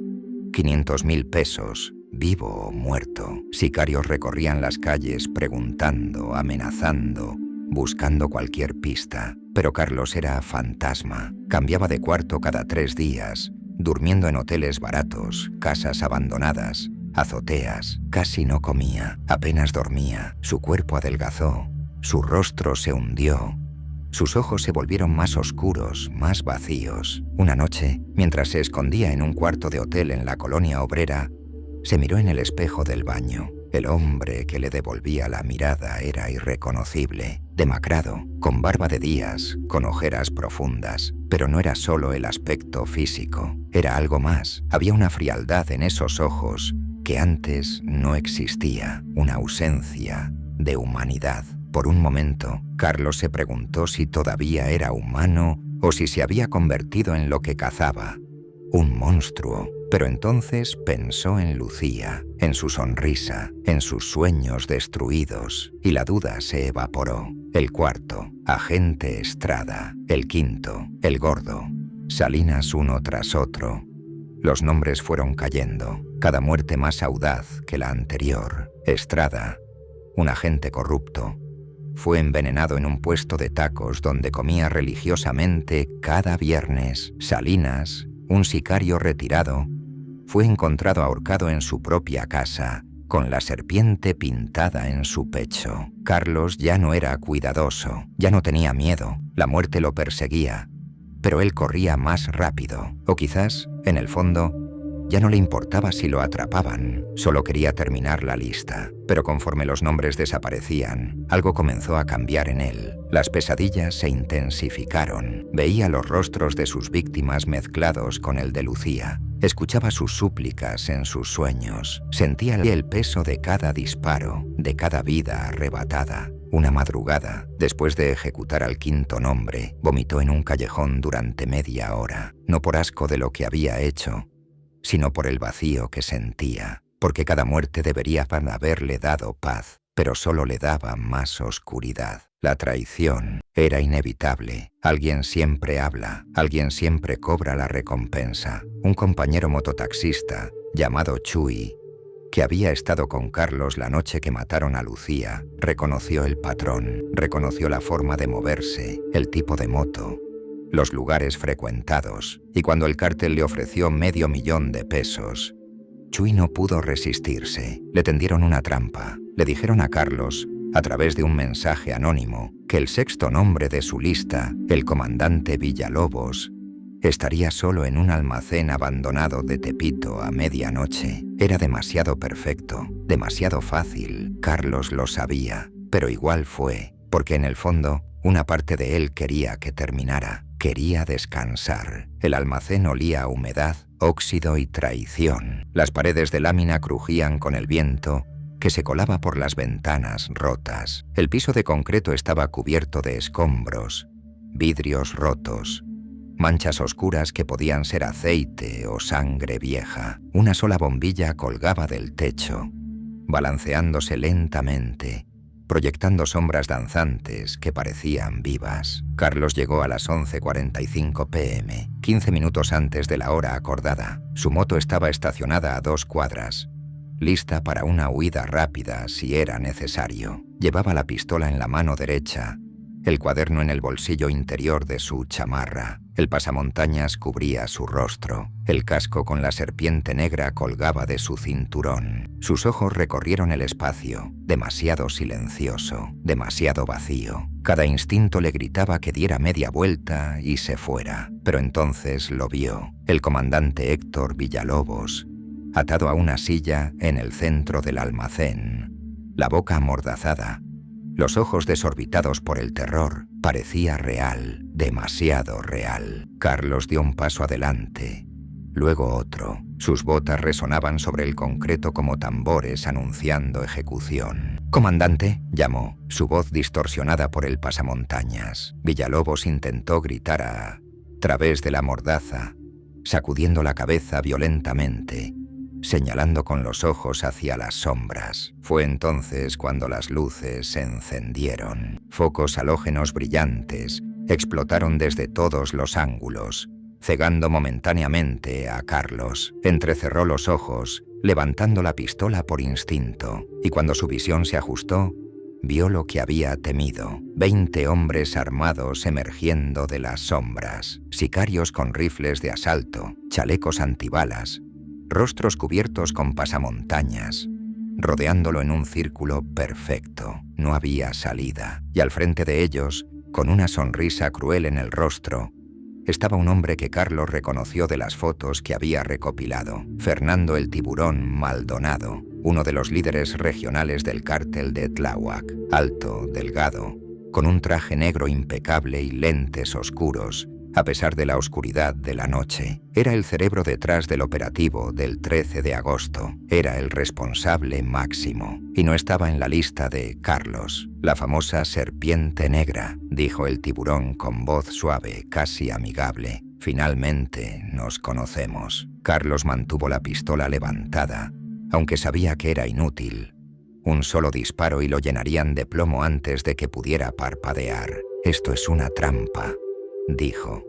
500.000 pesos, vivo o muerto. Sicarios recorrían las calles preguntando, amenazando, buscando cualquier pista. Pero Carlos era fantasma. Cambiaba de cuarto cada 3 días, durmiendo en hoteles baratos, casas abandonadas, azoteas. Casi no comía, apenas dormía. Su cuerpo adelgazó, su rostro se hundió, sus ojos se volvieron más oscuros, más vacíos. Una noche, mientras se escondía en un cuarto de hotel en la colonia obrera, se miró en el espejo del baño. El hombre que le devolvía la mirada era irreconocible, demacrado, con barba de días, con ojeras profundas. Pero no era solo el aspecto físico, era algo más. Había una frialdad en esos ojos que antes no existía, una ausencia de humanidad. Por un momento, Carlos se preguntó si todavía era humano o si se había convertido en lo que cazaba, un monstruo. Pero entonces pensó en Lucía, en su sonrisa, en sus sueños destruidos, y la duda se evaporó. El cuarto, Agente Estrada. El quinto, el gordo. Salinas uno tras otro. Los nombres fueron cayendo, cada muerte más audaz que la anterior. Estrada, un agente corrupto, fue envenenado en un puesto de tacos donde comía religiosamente cada viernes. Salinas, un sicario retirado, fue encontrado ahorcado en su propia casa con la serpiente pintada en su pecho. Carlos ya no era cuidadoso, ya no tenía miedo, la muerte lo perseguía, pero él corría más rápido, o quizás, en el fondo, ya no le importaba si lo atrapaban, solo quería terminar la lista. Pero conforme los nombres desaparecían, algo comenzó a cambiar en él. Las pesadillas se intensificaron. Veía los rostros de sus víctimas mezclados con el de Lucía. Escuchaba sus súplicas en sus sueños. Sentía el peso de cada disparo, de cada vida arrebatada. Una madrugada, después de ejecutar al quinto nombre, vomitó en un callejón durante media hora, no por asco de lo que había hecho, sino por el vacío que sentía, porque cada muerte debería haberle dado paz, pero solo le daba más oscuridad. La traición era inevitable. Alguien siempre habla, alguien siempre cobra la recompensa. Un compañero mototaxista, llamado Chuy, que había estado con Carlos la noche que mataron a Lucía, reconoció el patrón, reconoció la forma de moverse, el tipo de moto, los lugares frecuentados, y cuando el cártel le ofreció $500,000, Chuy no pudo resistirse. Le tendieron una trampa. Le dijeron a Carlos, a través de un mensaje anónimo, que el sexto nombre de su lista, el comandante Villalobos, estaría solo en un almacén abandonado de Tepito a medianoche. Era demasiado perfecto, demasiado fácil. Carlos lo sabía, pero igual fue, porque en el fondo, una parte de él quería que terminara. Quería descansar. El almacén olía a humedad, óxido y traición. Las paredes de lámina crujían con el viento que se colaba por las ventanas rotas. El piso de concreto estaba cubierto de escombros, vidrios rotos, manchas oscuras que podían ser aceite o sangre vieja. Una sola bombilla colgaba del techo, balanceándose lentamente, proyectando sombras danzantes que parecían vivas. Carlos llegó a las 11:45 p.m., 15 minutos antes de la hora acordada. Su moto estaba estacionada a 2 cuadras, lista para una huida rápida si era necesario. Llevaba la pistola en la mano derecha, el cuaderno en el bolsillo interior de su chamarra. El pasamontañas cubría su rostro. El casco con la serpiente negra colgaba de su cinturón. Sus ojos recorrieron el espacio, demasiado silencioso, demasiado vacío. Cada instinto le gritaba que diera media vuelta y se fuera. Pero entonces lo vio. El comandante Héctor Villalobos, atado a una silla en el centro del almacén, la boca amordazada, los ojos desorbitados por el terror. Parecía real, demasiado real. Carlos dio un paso adelante, luego otro. Sus botas resonaban sobre el concreto como tambores anunciando ejecución. «Comandante», llamó, su voz distorsionada por el pasamontañas. Villalobos intentó gritar a través de la mordaza, sacudiendo la cabeza violentamente, señalando con los ojos hacia las sombras. Fue entonces cuando las luces se encendieron. Focos halógenos brillantes explotaron desde todos los ángulos, cegando momentáneamente a Carlos. Entrecerró los ojos, levantando la pistola por instinto, y cuando su visión se ajustó, vio lo que había temido. 20 hombres armados emergiendo de las sombras, sicarios con rifles de asalto, chalecos antibalas, rostros cubiertos con pasamontañas, rodeándolo en un círculo perfecto. No había salida, y al frente de ellos, con una sonrisa cruel en el rostro, estaba un hombre que Carlos reconoció de las fotos que había recopilado: Fernando el Tiburón Maldonado, uno de los líderes regionales del cártel de Tláhuac. Alto, delgado, con un traje negro impecable y lentes oscuros, a pesar de la oscuridad de la noche. Era el cerebro detrás del operativo del 13 de agosto. Era el responsable máximo. Y no estaba en la lista de Carlos. La famosa serpiente negra, dijo el tiburón con voz suave, casi amigable. Finalmente nos conocemos. Carlos mantuvo la pistola levantada, aunque sabía que era inútil. Un solo disparo y lo llenarían de plomo antes de que pudiera parpadear. «Esto es una trampa», dijo,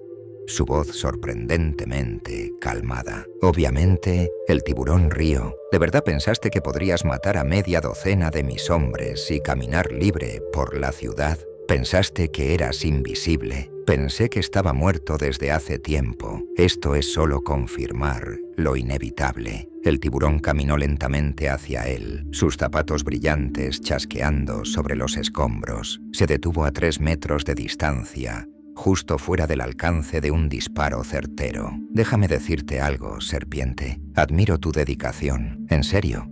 su voz sorprendentemente calmada. «Obviamente», el tiburón rió. «¿De verdad pensaste que podrías matar a media docena de mis hombres y caminar libre por la ciudad? Pensaste que eras invisible, Pensé que estaba muerto desde hace tiempo. Esto es solo confirmar lo inevitable. El tiburón caminó lentamente hacia él, sus zapatos brillantes chasqueando sobre los escombros. Se detuvo a 3 metros de distancia, justo fuera del alcance de un disparo certero. Déjame decirte algo, serpiente. Admiro tu dedicación. En serio.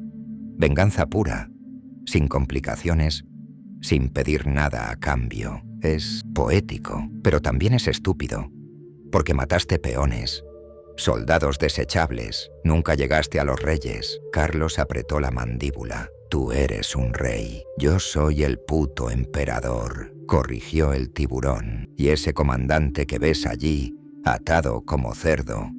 Venganza pura, sin complicaciones, sin pedir nada a cambio. Es poético, pero también es estúpido, porque mataste peones, soldados desechables, nunca llegaste a los reyes. Carlos apretó la mandíbula. Tú eres un rey, yo soy el puto emperador, corrigió el tiburón. Y ese comandante que ves allí, atado como cerdo,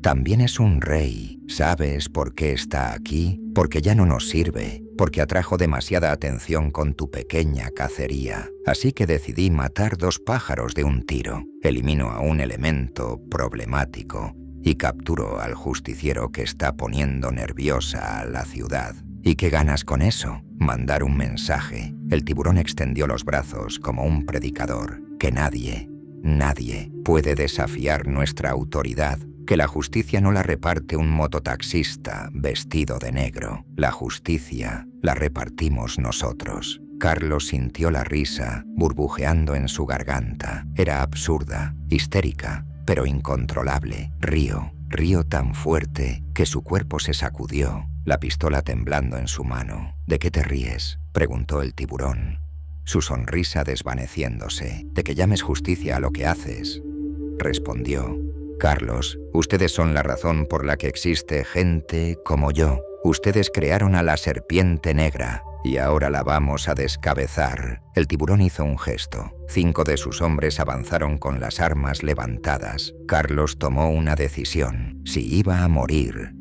también es un rey. ¿Sabes por qué está aquí? Porque ya no nos sirve, porque atrajo demasiada atención con tu pequeña cacería. Así que decidí matar 2 pájaros de un tiro. Elimino a un elemento problemático y capturo al justiciero que está poniendo nerviosa a la ciudad. ¿Y qué ganas con eso? Mandar un mensaje. El tiburón extendió los brazos como un predicador. Que nadie puede desafiar nuestra autoridad. Que la justicia no la reparte un mototaxista vestido de negro. La justicia la repartimos nosotros. Carlos sintió la risa burbujeando en su garganta. Era absurda, histérica, pero incontrolable. Río tan fuerte que su cuerpo se sacudió, la pistola temblando en su mano. ¿De qué te ríes?, preguntó el tiburón, su sonrisa desvaneciéndose. De que llames justicia a lo que haces, respondió. Carlos, ustedes son la razón por la que existe gente como yo. Ustedes crearon a la serpiente negra y ahora la vamos a descabezar. El tiburón hizo un gesto. 5 de sus hombres avanzaron con las armas levantadas. Carlos tomó una decisión. Si iba a morir,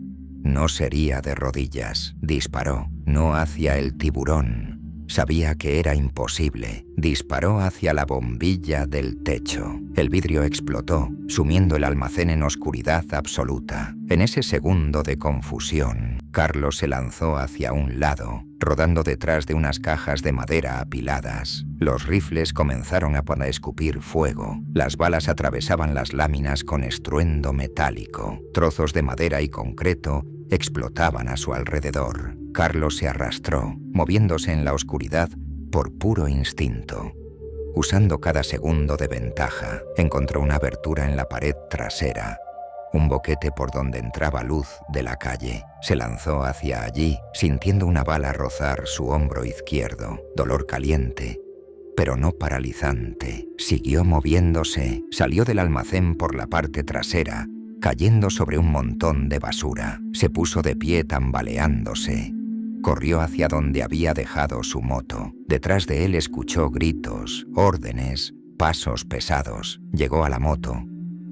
no sería de rodillas. Disparó, no hacia el tiburón. Sabía que era imposible. Disparó hacia la bombilla del techo. El vidrio explotó, sumiendo el almacén en oscuridad absoluta. En ese segundo de confusión, Carlos se lanzó hacia un lado, rodando detrás de unas cajas de madera apiladas. Los rifles comenzaron a escupir fuego. Las balas atravesaban las láminas con estruendo metálico. Trozos de madera y concreto explotaban a su alrededor. Carlos se arrastró, moviéndose en la oscuridad por puro instinto. Usando cada segundo de ventaja, encontró una abertura en la pared trasera, un boquete por donde entraba luz de la calle. Se lanzó hacia allí, sintiendo una bala rozar su hombro izquierdo. Dolor caliente, pero no paralizante. Siguió moviéndose, salió del almacén por la parte trasera, cayendo sobre un montón de basura. Se puso de pie tambaleándose. Corrió hacia donde había dejado su moto. Detrás de él escuchó gritos, órdenes, pasos pesados. Llegó a la moto,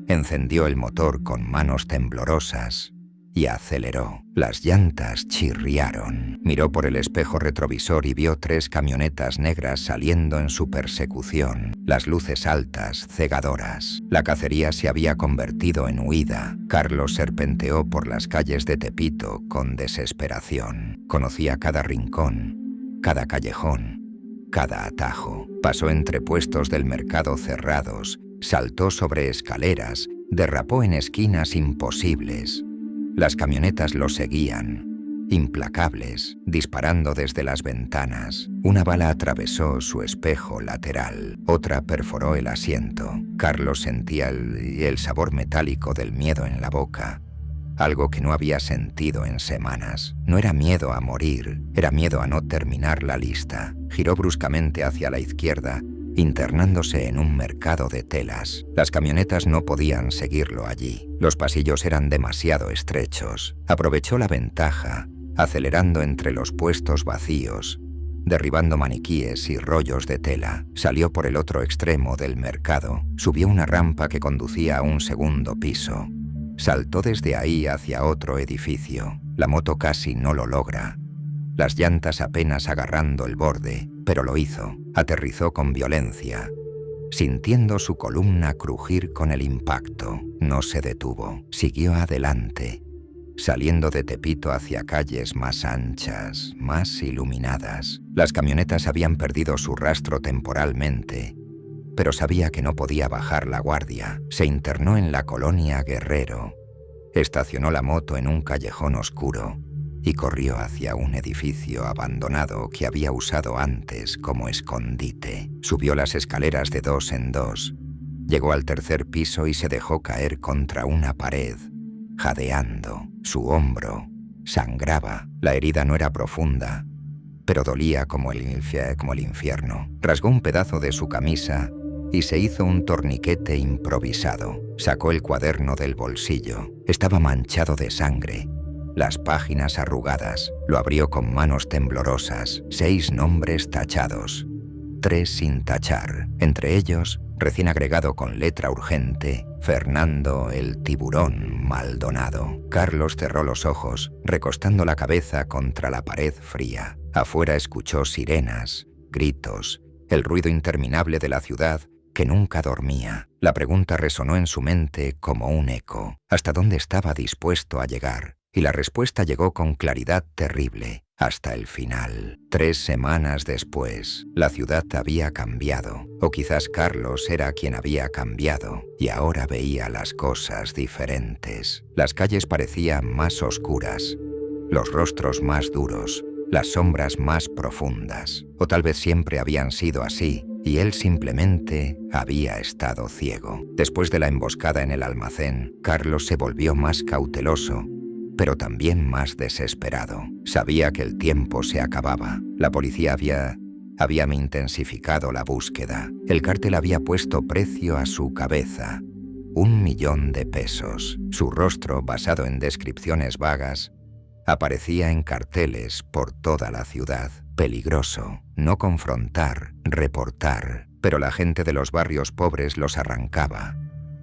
encendió el motor con manos temblorosas y aceleró. Las llantas chirriaron. Miró por el espejo retrovisor y vio 3 camionetas negras saliendo en su persecución. Las luces altas, cegadoras. La cacería se había convertido en huida. Carlos serpenteó por las calles de Tepito con desesperación. Conocía cada rincón, cada callejón, cada atajo. Pasó entre puestos del mercado cerrados, saltó sobre escaleras, derrapó en esquinas imposibles. Las camionetas lo seguían, implacables, disparando desde las ventanas. Una bala atravesó su espejo lateral, otra perforó el asiento. Carlos sentía el sabor metálico del miedo en la boca, algo que no había sentido en semanas. No era miedo a morir, era miedo a no terminar la lista. Giró bruscamente hacia la izquierda, internándose en un mercado de telas. Las camionetas no podían seguirlo allí. Los pasillos eran demasiado estrechos. Aprovechó la ventaja, acelerando entre los puestos vacíos, derribando maniquíes y rollos de tela. Salió por el otro extremo del mercado, subió una rampa que conducía a un segundo piso. Saltó desde ahí hacia otro edificio. La moto casi no lo logra, las llantas apenas agarrando el borde, pero lo hizo. Aterrizó con violencia, sintiendo su columna crujir con el impacto. No se detuvo, siguió adelante, saliendo de Tepito hacia calles más anchas, más iluminadas. Las camionetas habían perdido su rastro temporalmente, pero sabía que no podía bajar la guardia. Se internó en la colonia Guerrero, estacionó la moto en un callejón oscuro y corrió hacia un edificio abandonado que había usado antes como escondite. Subió las escaleras de 2 en 2, llegó al 3er piso y se dejó caer contra una pared, jadeando. Su hombro sangraba. La herida no era profunda, pero dolía como el infierno. Rasgó un pedazo de su camisa y se hizo un torniquete improvisado. Sacó el cuaderno del bolsillo. Estaba manchado de sangre, las páginas arrugadas. Lo abrió con manos temblorosas. 6 nombres tachados, 3 sin tachar. Entre ellos, recién agregado con letra urgente, Fernando el Tiburón Maldonado. Carlos cerró los ojos, recostando la cabeza contra la pared fría. Afuera escuchó sirenas, gritos, el ruido interminable de la ciudad que nunca dormía. La pregunta resonó en su mente como un eco. ¿Hasta dónde estaba dispuesto a llegar? Y la respuesta llegó con claridad terrible. Hasta el final. 3 semanas después, la ciudad había cambiado. O quizás Carlos era quien había cambiado, y ahora veía las cosas diferentes. Las calles parecían más oscuras, los rostros más duros, las sombras más profundas. O tal vez siempre habían sido así, y él simplemente había estado ciego. Después de la emboscada en el almacén, Carlos se volvió más cauteloso, pero también más desesperado. Sabía que el tiempo se acababa. La policía había intensificado la búsqueda. El cártel había puesto precio a su cabeza: 1 millón de pesos. Su rostro, basado en descripciones vagas, aparecía en carteles por toda la ciudad. Peligroso, no confrontar, reportar. Pero la gente de los barrios pobres los arrancaba,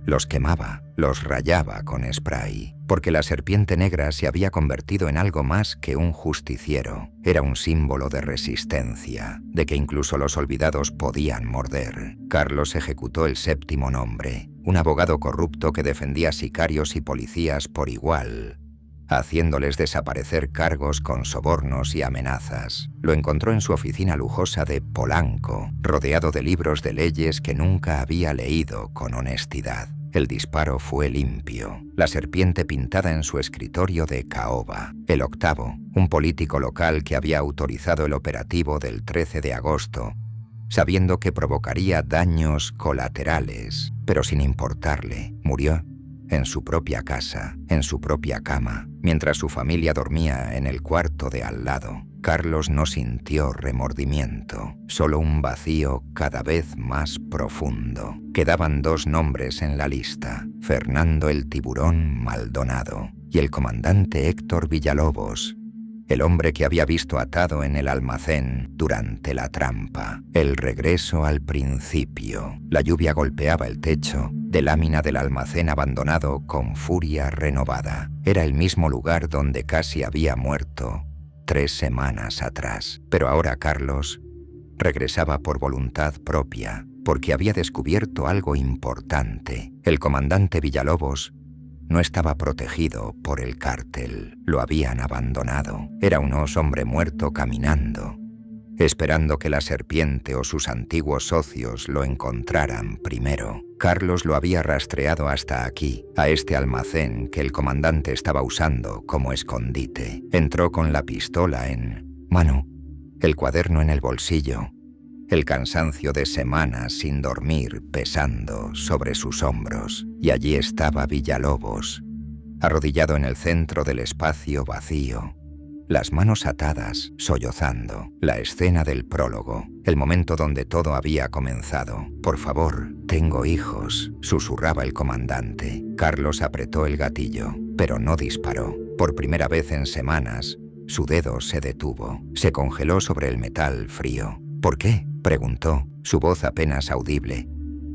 los quemaba, los rayaba con spray, porque la serpiente negra se había convertido en algo más que un justiciero. Era un símbolo de resistencia, de que incluso los olvidados podían morder. Carlos ejecutó el 7º nombre, un abogado corrupto que defendía sicarios y policías por igual, haciéndoles desaparecer cargos con sobornos y amenazas. Lo encontró en su oficina lujosa de Polanco, rodeado de libros de leyes que nunca había leído con honestidad. El disparo fue limpio, la serpiente pintada en su escritorio de caoba. El 8º, un político local que había autorizado el operativo del 13 de agosto, sabiendo que provocaría daños colaterales, pero sin importarle, murió en su propia casa, en su propia cama, mientras su familia dormía en el cuarto de al lado. Carlos no sintió remordimiento, solo un vacío cada vez más profundo. Quedaban 2 nombres en la lista: Fernando el Tiburón Maldonado y el comandante Héctor Villalobos, el hombre que había visto atado en el almacén durante la trampa. El regreso al principio. La lluvia golpeaba el techo de lámina del almacén abandonado con furia renovada. Era el mismo lugar donde casi había muerto 3 semanas atrás. Pero ahora Carlos regresaba por voluntad propia, porque había descubierto algo importante. El comandante Villalobos no estaba protegido por el cártel. Lo habían abandonado. Era un hombre muerto caminando, esperando que la serpiente o sus antiguos socios lo encontraran primero. Carlos lo había rastreado hasta aquí, a este almacén que el comandante estaba usando como escondite. Entró con la pistola en mano, el cuaderno en el bolsillo, el cansancio de semanas sin dormir pesando sobre sus hombros. Y allí estaba Villalobos, arrodillado en el centro del espacio vacío, las manos atadas, sollozando. La escena del prólogo, el momento donde todo había comenzado. «Por favor, tengo hijos», susurraba el comandante. Carlos apretó el gatillo, pero no disparó. Por primera vez en semanas, su dedo se detuvo, se congeló sobre el metal frío. «¿Por qué?», preguntó, su voz apenas audible.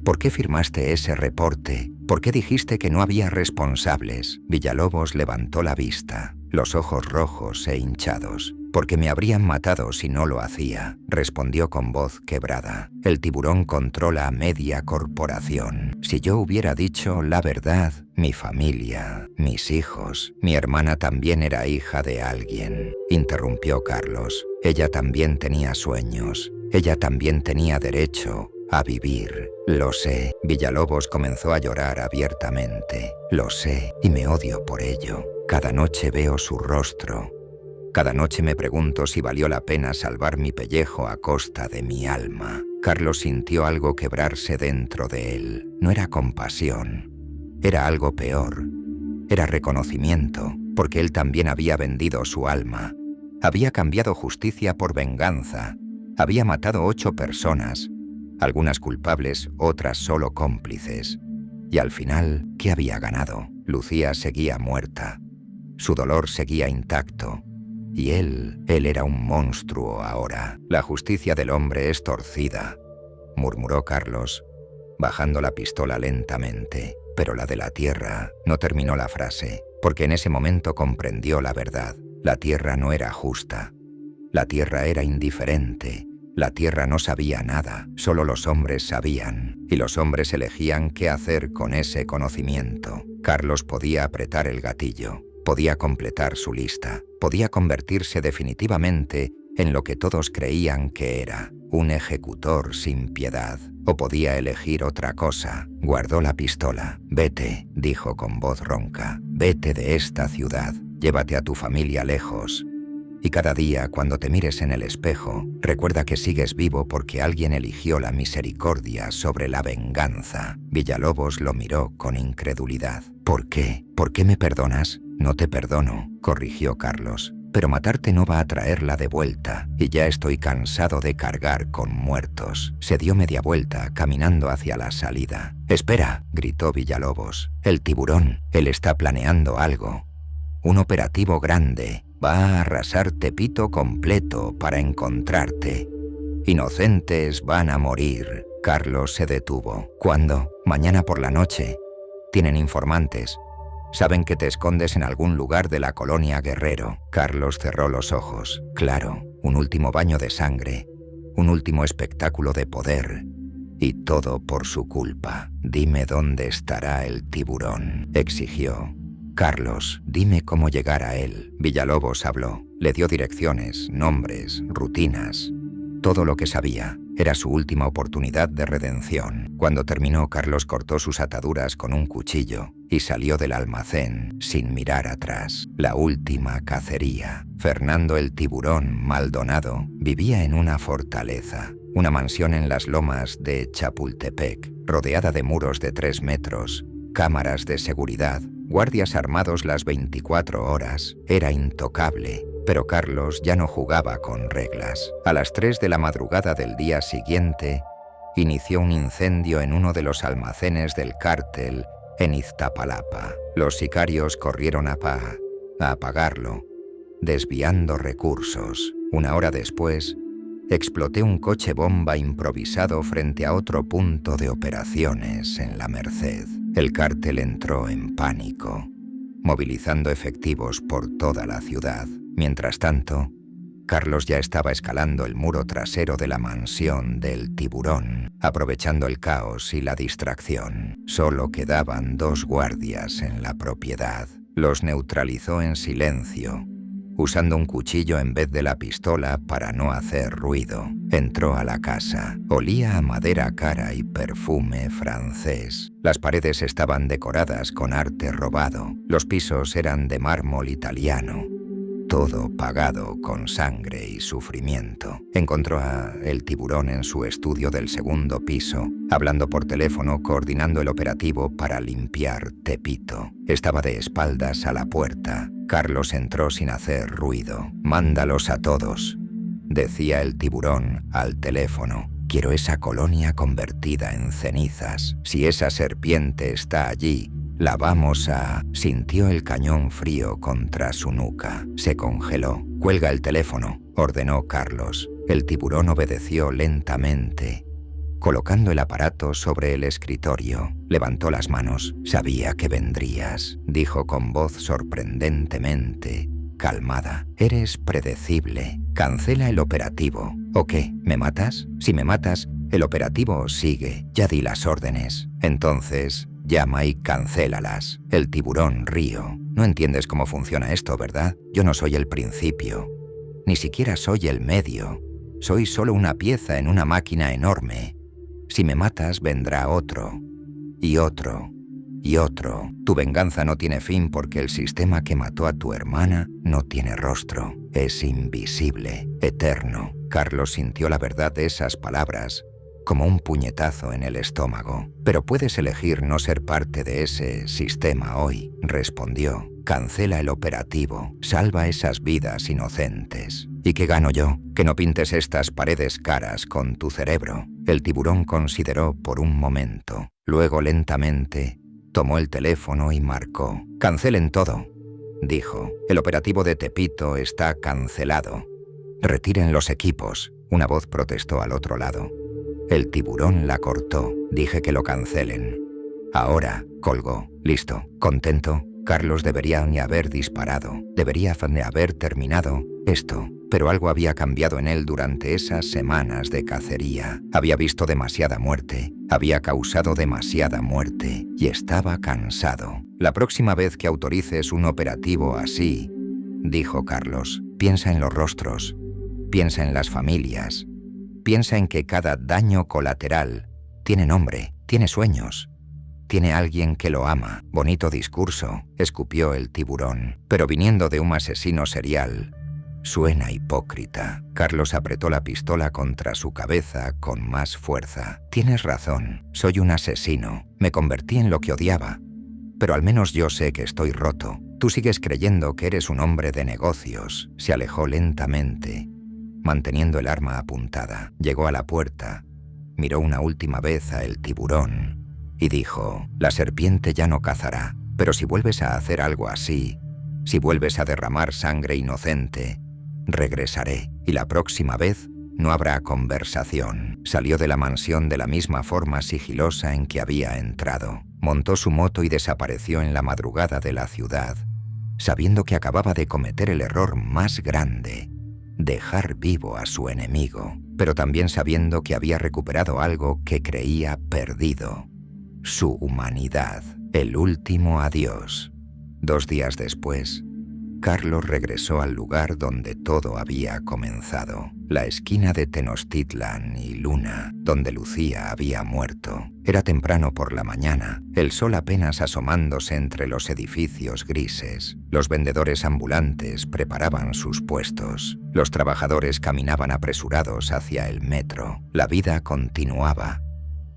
«¿Por qué firmaste ese reporte? ¿Por qué dijiste que no había responsables?» Villalobos levantó la vista, los ojos rojos e hinchados. «Porque me habrían matado si no lo hacía», respondió con voz quebrada. «El tiburón controla a media corporación. Si yo hubiera dicho la verdad, mi familia, mis hijos, mi hermana también era hija de alguien», interrumpió Carlos. «Ella también tenía sueños. Ella también tenía derecho a vivir. Lo sé. Villalobos comenzó a llorar abiertamente. Lo sé y me odio por ello. Cada noche veo su rostro. Cada noche me pregunto si valió la pena salvar mi pellejo a costa de mi alma. Carlos sintió algo quebrarse dentro de él. No era compasión. Era algo peor. Era reconocimiento, porque él también había vendido su alma. Había cambiado justicia por venganza. Había matado 8 personas, algunas culpables, otras solo cómplices. Y al final, ¿qué había ganado? Lucía seguía muerta. Su dolor seguía intacto. Y él era un monstruo ahora. La justicia del hombre es torcida, murmuró Carlos, bajando la pistola lentamente. Pero la de la tierra no terminó la frase, porque en ese momento comprendió la verdad. La tierra no era justa. La tierra era indiferente. La tierra no sabía nada, solo los hombres sabían, y los hombres elegían qué hacer con ese conocimiento. Carlos podía apretar el gatillo, podía completar su lista, podía convertirse definitivamente en lo que todos creían que era, un ejecutor sin piedad. O podía elegir otra cosa. Guardó la pistola. Vete, dijo con voz ronca. Vete de esta ciudad. Llévate a tu familia lejos. Y cada día, cuando te mires en el espejo, recuerda que sigues vivo porque alguien eligió la misericordia sobre la venganza. Villalobos lo miró con incredulidad. ¿Por qué? ¿Por qué me perdonas? No te perdono, corrigió Carlos. Pero matarte no va a traerla de vuelta, y ya estoy cansado de cargar con muertos. Se dio media vuelta, caminando hacia la salida. «Espera», gritó Villalobos. «El tiburón, él está planeando algo. Un operativo grande. Va a arrasar Tepito completo para encontrarte. Inocentes van a morir». Carlos se detuvo. «¿Cuándo?» «Mañana por la noche. Tienen informantes. Saben que te escondes en algún lugar de la colonia Guerrero». Carlos cerró los ojos. Claro, un último baño de sangre, un último espectáculo de poder. Y todo por su culpa. «Dime dónde estará el tiburón», exigió. «Carlos, dime cómo llegar a él». Villalobos habló. Le dio direcciones, nombres, rutinas. Todo lo que sabía. Era su última oportunidad de redención. Cuando terminó, Carlos cortó sus ataduras con un cuchillo y salió del almacén sin mirar atrás. La última cacería. Fernando el Tiburón Maldonado vivía en una fortaleza, una mansión en las lomas de Chapultepec, rodeada de muros de 3 metros, cámaras de seguridad, guardias armados las 24 horas. Era intocable. Pero Carlos ya no jugaba con reglas. A las 3 de la madrugada del día siguiente, inició un incendio en uno de los almacenes del cártel en Iztapalapa. Los sicarios corrieron a apagarlo, desviando recursos. 1 hora después, exploté un coche bomba improvisado frente a otro punto de operaciones en La Merced. El cártel entró en pánico, movilizando efectivos por toda la ciudad. Mientras tanto, Carlos ya estaba escalando el muro trasero de la mansión del tiburón, aprovechando el caos y la distracción. Solo quedaban 2 guardias en la propiedad. Los neutralizó en silencio, usando un cuchillo en vez de la pistola para no hacer ruido. Entró a la casa. Olía a madera cara y perfume francés. Las paredes estaban decoradas con arte robado. Los pisos eran de mármol italiano. Todo pagado con sangre y sufrimiento. Encontró a el tiburón en su estudio del 2º piso, hablando por teléfono, coordinando el operativo para limpiar Tepito. Estaba de espaldas a la puerta. Carlos entró sin hacer ruido. «Mándalos a todos», decía el tiburón al teléfono. «Quiero esa colonia convertida en cenizas. Si esa serpiente está allí, la vamos a...». Sintió el cañón frío contra su nuca. Se congeló. «Cuelga el teléfono», ordenó Carlos. El tiburón obedeció lentamente, colocando el aparato sobre el escritorio. Levantó las manos. «Sabía que vendrías», dijo con voz sorprendentemente calmada. «Eres predecible. Cancela el operativo. ¿O qué? ¿Me matas? Si me matas, el operativo sigue. Ya di las órdenes. Entonces, llama y cancélalas». El tiburón rió. «No entiendes cómo funciona esto, ¿verdad? Yo no soy el principio. Ni siquiera soy el medio. Soy solo una pieza en una máquina enorme. Si me matas, vendrá otro, y otro, y otro. Tu venganza no tiene fin porque el sistema que mató a tu hermana no tiene rostro. Es invisible, eterno. Carlos sintió la verdad de esas palabras como un puñetazo en el estómago. Pero puedes elegir no ser parte de ese sistema hoy, respondió. Cancela el operativo, salva esas vidas inocentes. ¿Y qué gano yo? Que no pintes estas paredes caras con tu cerebro. El tiburón consideró por un momento. Luego lentamente tomó el teléfono y marcó. Cancelen todo, dijo. El operativo de Tepito está cancelado. Retiren los equipos. Una voz protestó al otro lado. El tiburón la cortó. Dije que lo cancelen. Ahora, colgó. Listo. ¿Contento? Carlos debería ni haber disparado. Debería ni haber terminado esto. Pero algo había cambiado en él durante esas semanas de cacería. Había visto demasiada muerte. Había causado demasiada muerte. Y estaba cansado. La próxima vez que autorices un operativo así, dijo Carlos, piensa en los rostros. Piensa en las familias. Piensa en que cada daño colateral tiene nombre, tiene sueños, tiene alguien que lo ama. Bonito discurso, escupió el tiburón. Pero viniendo de un asesino serial, suena hipócrita. Carlos apretó la pistola contra su cabeza con más fuerza. Tienes razón, soy un asesino. Me convertí en lo que odiaba. Pero al menos yo sé que estoy roto. Tú sigues creyendo que eres un hombre de negocios. Se alejó lentamente, manteniendo el arma apuntada. Llegó a la puerta, miró una última vez a el tiburón y dijo: la serpiente ya no cazará, pero si vuelves a hacer algo así, si vuelves a derramar sangre inocente, regresaré, y la próxima vez no habrá conversación. Salió de la mansión de la misma forma sigilosa en que había entrado. Montó su moto y desapareció en la madrugada de la ciudad, sabiendo que acababa de cometer el error más grande: dejar vivo a su enemigo, pero también sabiendo que había recuperado algo que creía perdido: su humanidad. El último adiós. 2 días después, Carlos regresó al lugar donde todo había comenzado, la esquina de Tenochtitlan y Luna, donde Lucía había muerto. Era temprano por la mañana, el sol apenas asomándose entre los edificios grises. Los vendedores ambulantes preparaban sus puestos. Los trabajadores caminaban apresurados hacia el metro. La vida continuaba,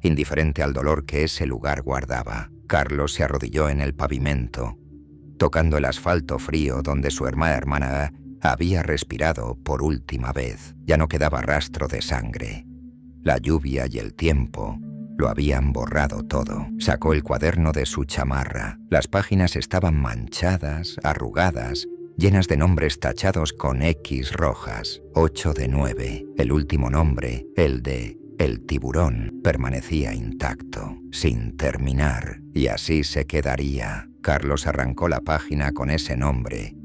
indiferente al dolor que ese lugar guardaba. Carlos se arrodilló en el pavimento, tocando el asfalto frío donde su hermana había respirado por última vez. Ya no quedaba rastro de sangre. La lluvia y el tiempo lo habían borrado todo. Sacó el cuaderno de su chamarra. Las páginas estaban manchadas, arrugadas, llenas de nombres tachados con X rojas. 8 de 9. El último nombre, el de el tiburón, permanecía intacto, sin terminar, y así se quedaría. Carlos arrancó la página con ese nombre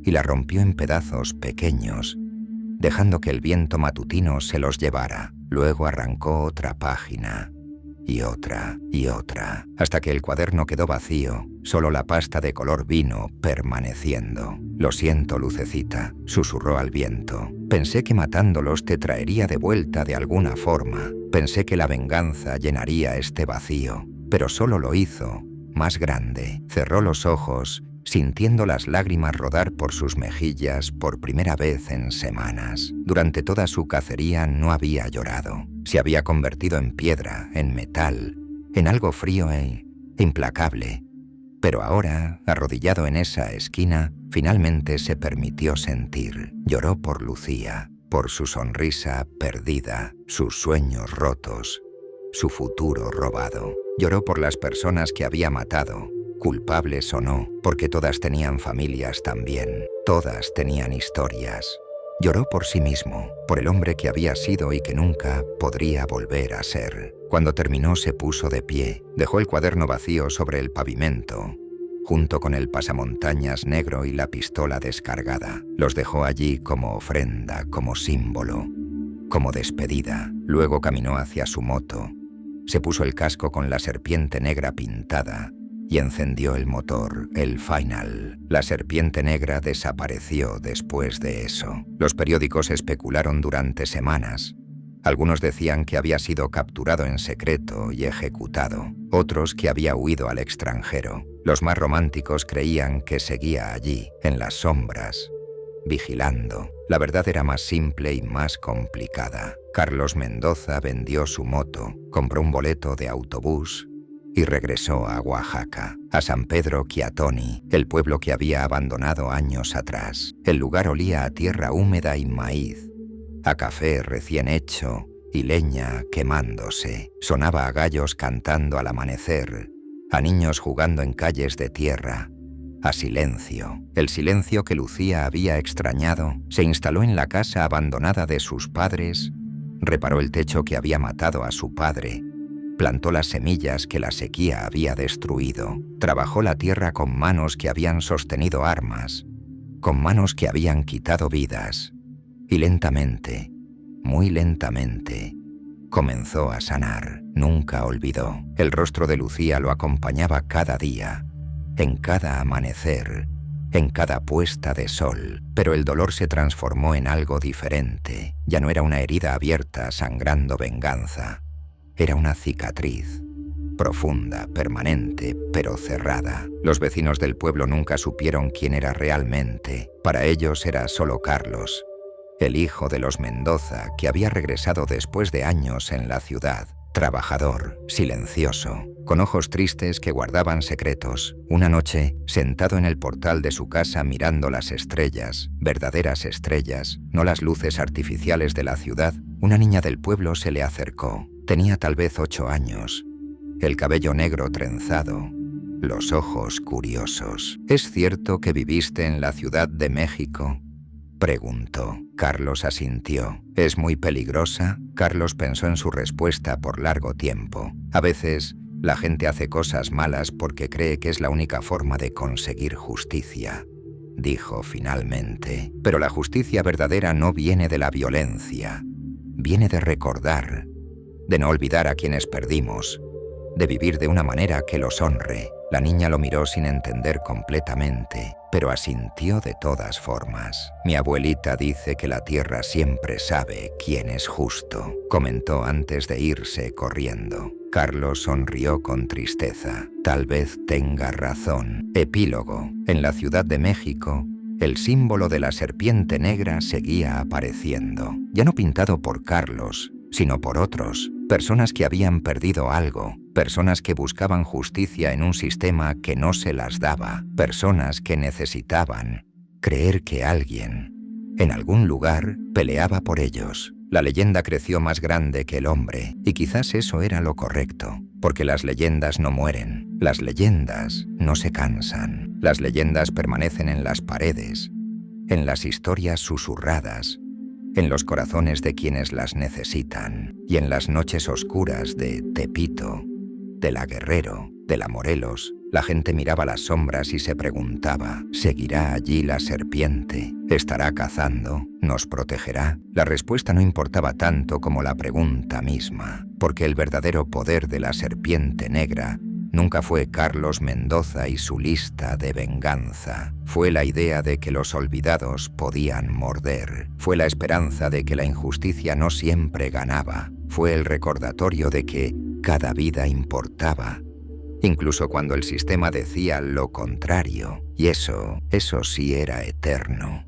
y la rompió en pedazos pequeños, dejando que el viento matutino se los llevara. Luego arrancó otra página, y otra, hasta que el cuaderno quedó vacío, solo la pasta de color vino permaneciendo. Lo siento, Lucecita, susurró al viento. Pensé que matándolos te traería de vuelta de alguna forma. Pensé que la venganza llenaría este vacío, pero solo lo hizo más grande. Cerró los ojos, sintiendo las lágrimas rodar por sus mejillas por primera vez en semanas. Durante toda su cacería no había llorado. Se había convertido en piedra, en metal, en algo frío e implacable. Pero ahora, arrodillado en esa esquina, finalmente se permitió sentir. Lloró por Lucía, por su sonrisa perdida, sus sueños rotos, su futuro robado. Lloró por las personas que había matado, culpables o no, porque todas tenían familias también, todas tenían historias. Lloró por sí mismo, por el hombre que había sido y que nunca podría volver a ser. Cuando terminó se puso de pie, dejó el cuaderno vacío sobre el pavimento, junto con el pasamontañas negro y la pistola descargada. Los dejó allí como ofrenda, como símbolo, como despedida. Luego caminó hacia su moto, se puso el casco con la serpiente negra pintada y encendió el motor, el Final. La serpiente negra desapareció después de eso. Los periódicos especularon durante semanas. Algunos decían que había sido capturado en secreto y ejecutado, otros que había huido al extranjero. Los más románticos creían que seguía allí, en las sombras, vigilando. La verdad era más simple y más complicada. Carlos Mendoza vendió su moto, compró un boleto de autobús y regresó a Oaxaca, a San Pedro Quiatoni, el pueblo que había abandonado años atrás. El lugar olía a tierra húmeda y maíz, a café recién hecho y leña quemándose. Sonaba a gallos cantando al amanecer, a niños jugando en calles de tierra, a silencio. El silencio que Lucía había extrañado se instaló en la casa abandonada de sus padres, reparó el techo que había matado a su padre, plantó las semillas que la sequía había destruido, trabajó la tierra con manos que habían sostenido armas, con manos que habían quitado vidas, y lentamente, muy lentamente, comenzó a sanar. Nunca olvidó. El rostro de Lucía lo acompañaba cada día, en cada amanecer, en cada puesta de sol, pero el dolor se transformó en algo diferente. Ya no era una herida abierta sangrando venganza. Era una cicatriz, profunda, permanente, pero cerrada. Los vecinos del pueblo nunca supieron quién era realmente. Para ellos era solo Carlos, el hijo de los Mendoza, que había regresado después de años en la ciudad. Trabajador, silencioso, con ojos tristes que guardaban secretos. Una noche, sentado en el portal de su casa mirando las estrellas, verdaderas estrellas, no las luces artificiales de la ciudad, una niña del pueblo se le acercó. Tenía tal vez 8 años, el cabello negro trenzado, los ojos curiosos. «¿Es cierto que viviste en la Ciudad de México?», preguntó. Carlos asintió. «¿Es muy peligrosa?». Carlos pensó en su respuesta por largo tiempo. A veces, la gente hace cosas malas porque cree que es la única forma de conseguir justicia, dijo finalmente. Pero la justicia verdadera no viene de la violencia. Viene de recordar, de no olvidar a quienes perdimos, de vivir de una manera que los honre. La niña lo miró sin entender completamente, pero asintió de todas formas. «Mi abuelita dice que la tierra siempre sabe quién es justo», comentó antes de irse corriendo. Carlos sonrió con tristeza. Tal vez tenga razón. Epílogo. En la Ciudad de México, el símbolo de la serpiente negra seguía apareciendo, ya no pintado por Carlos, sino por otros, personas que habían perdido algo, personas que buscaban justicia en un sistema que no se las daba, personas que necesitaban creer que alguien, en algún lugar, peleaba por ellos. La leyenda creció más grande que el hombre, y quizás eso era lo correcto, porque las leyendas no mueren, las leyendas no se cansan, las leyendas permanecen en las paredes, en las historias susurradas, en los corazones de quienes las necesitan, y en las noches oscuras de Tepito, de la Guerrero, de la Morelos, la gente miraba las sombras y se preguntaba: ¿seguirá allí la serpiente? ¿Estará cazando? ¿Nos protegerá? La respuesta no importaba tanto como la pregunta misma, porque el verdadero poder de la serpiente negra nunca fue Carlos Mendoza y su lista de venganza. Fue la idea de que los olvidados podían morder. Fue la esperanza de que la injusticia no siempre ganaba. Fue el recordatorio de que cada vida importaba, incluso cuando el sistema decía lo contrario. Y eso sí era eterno.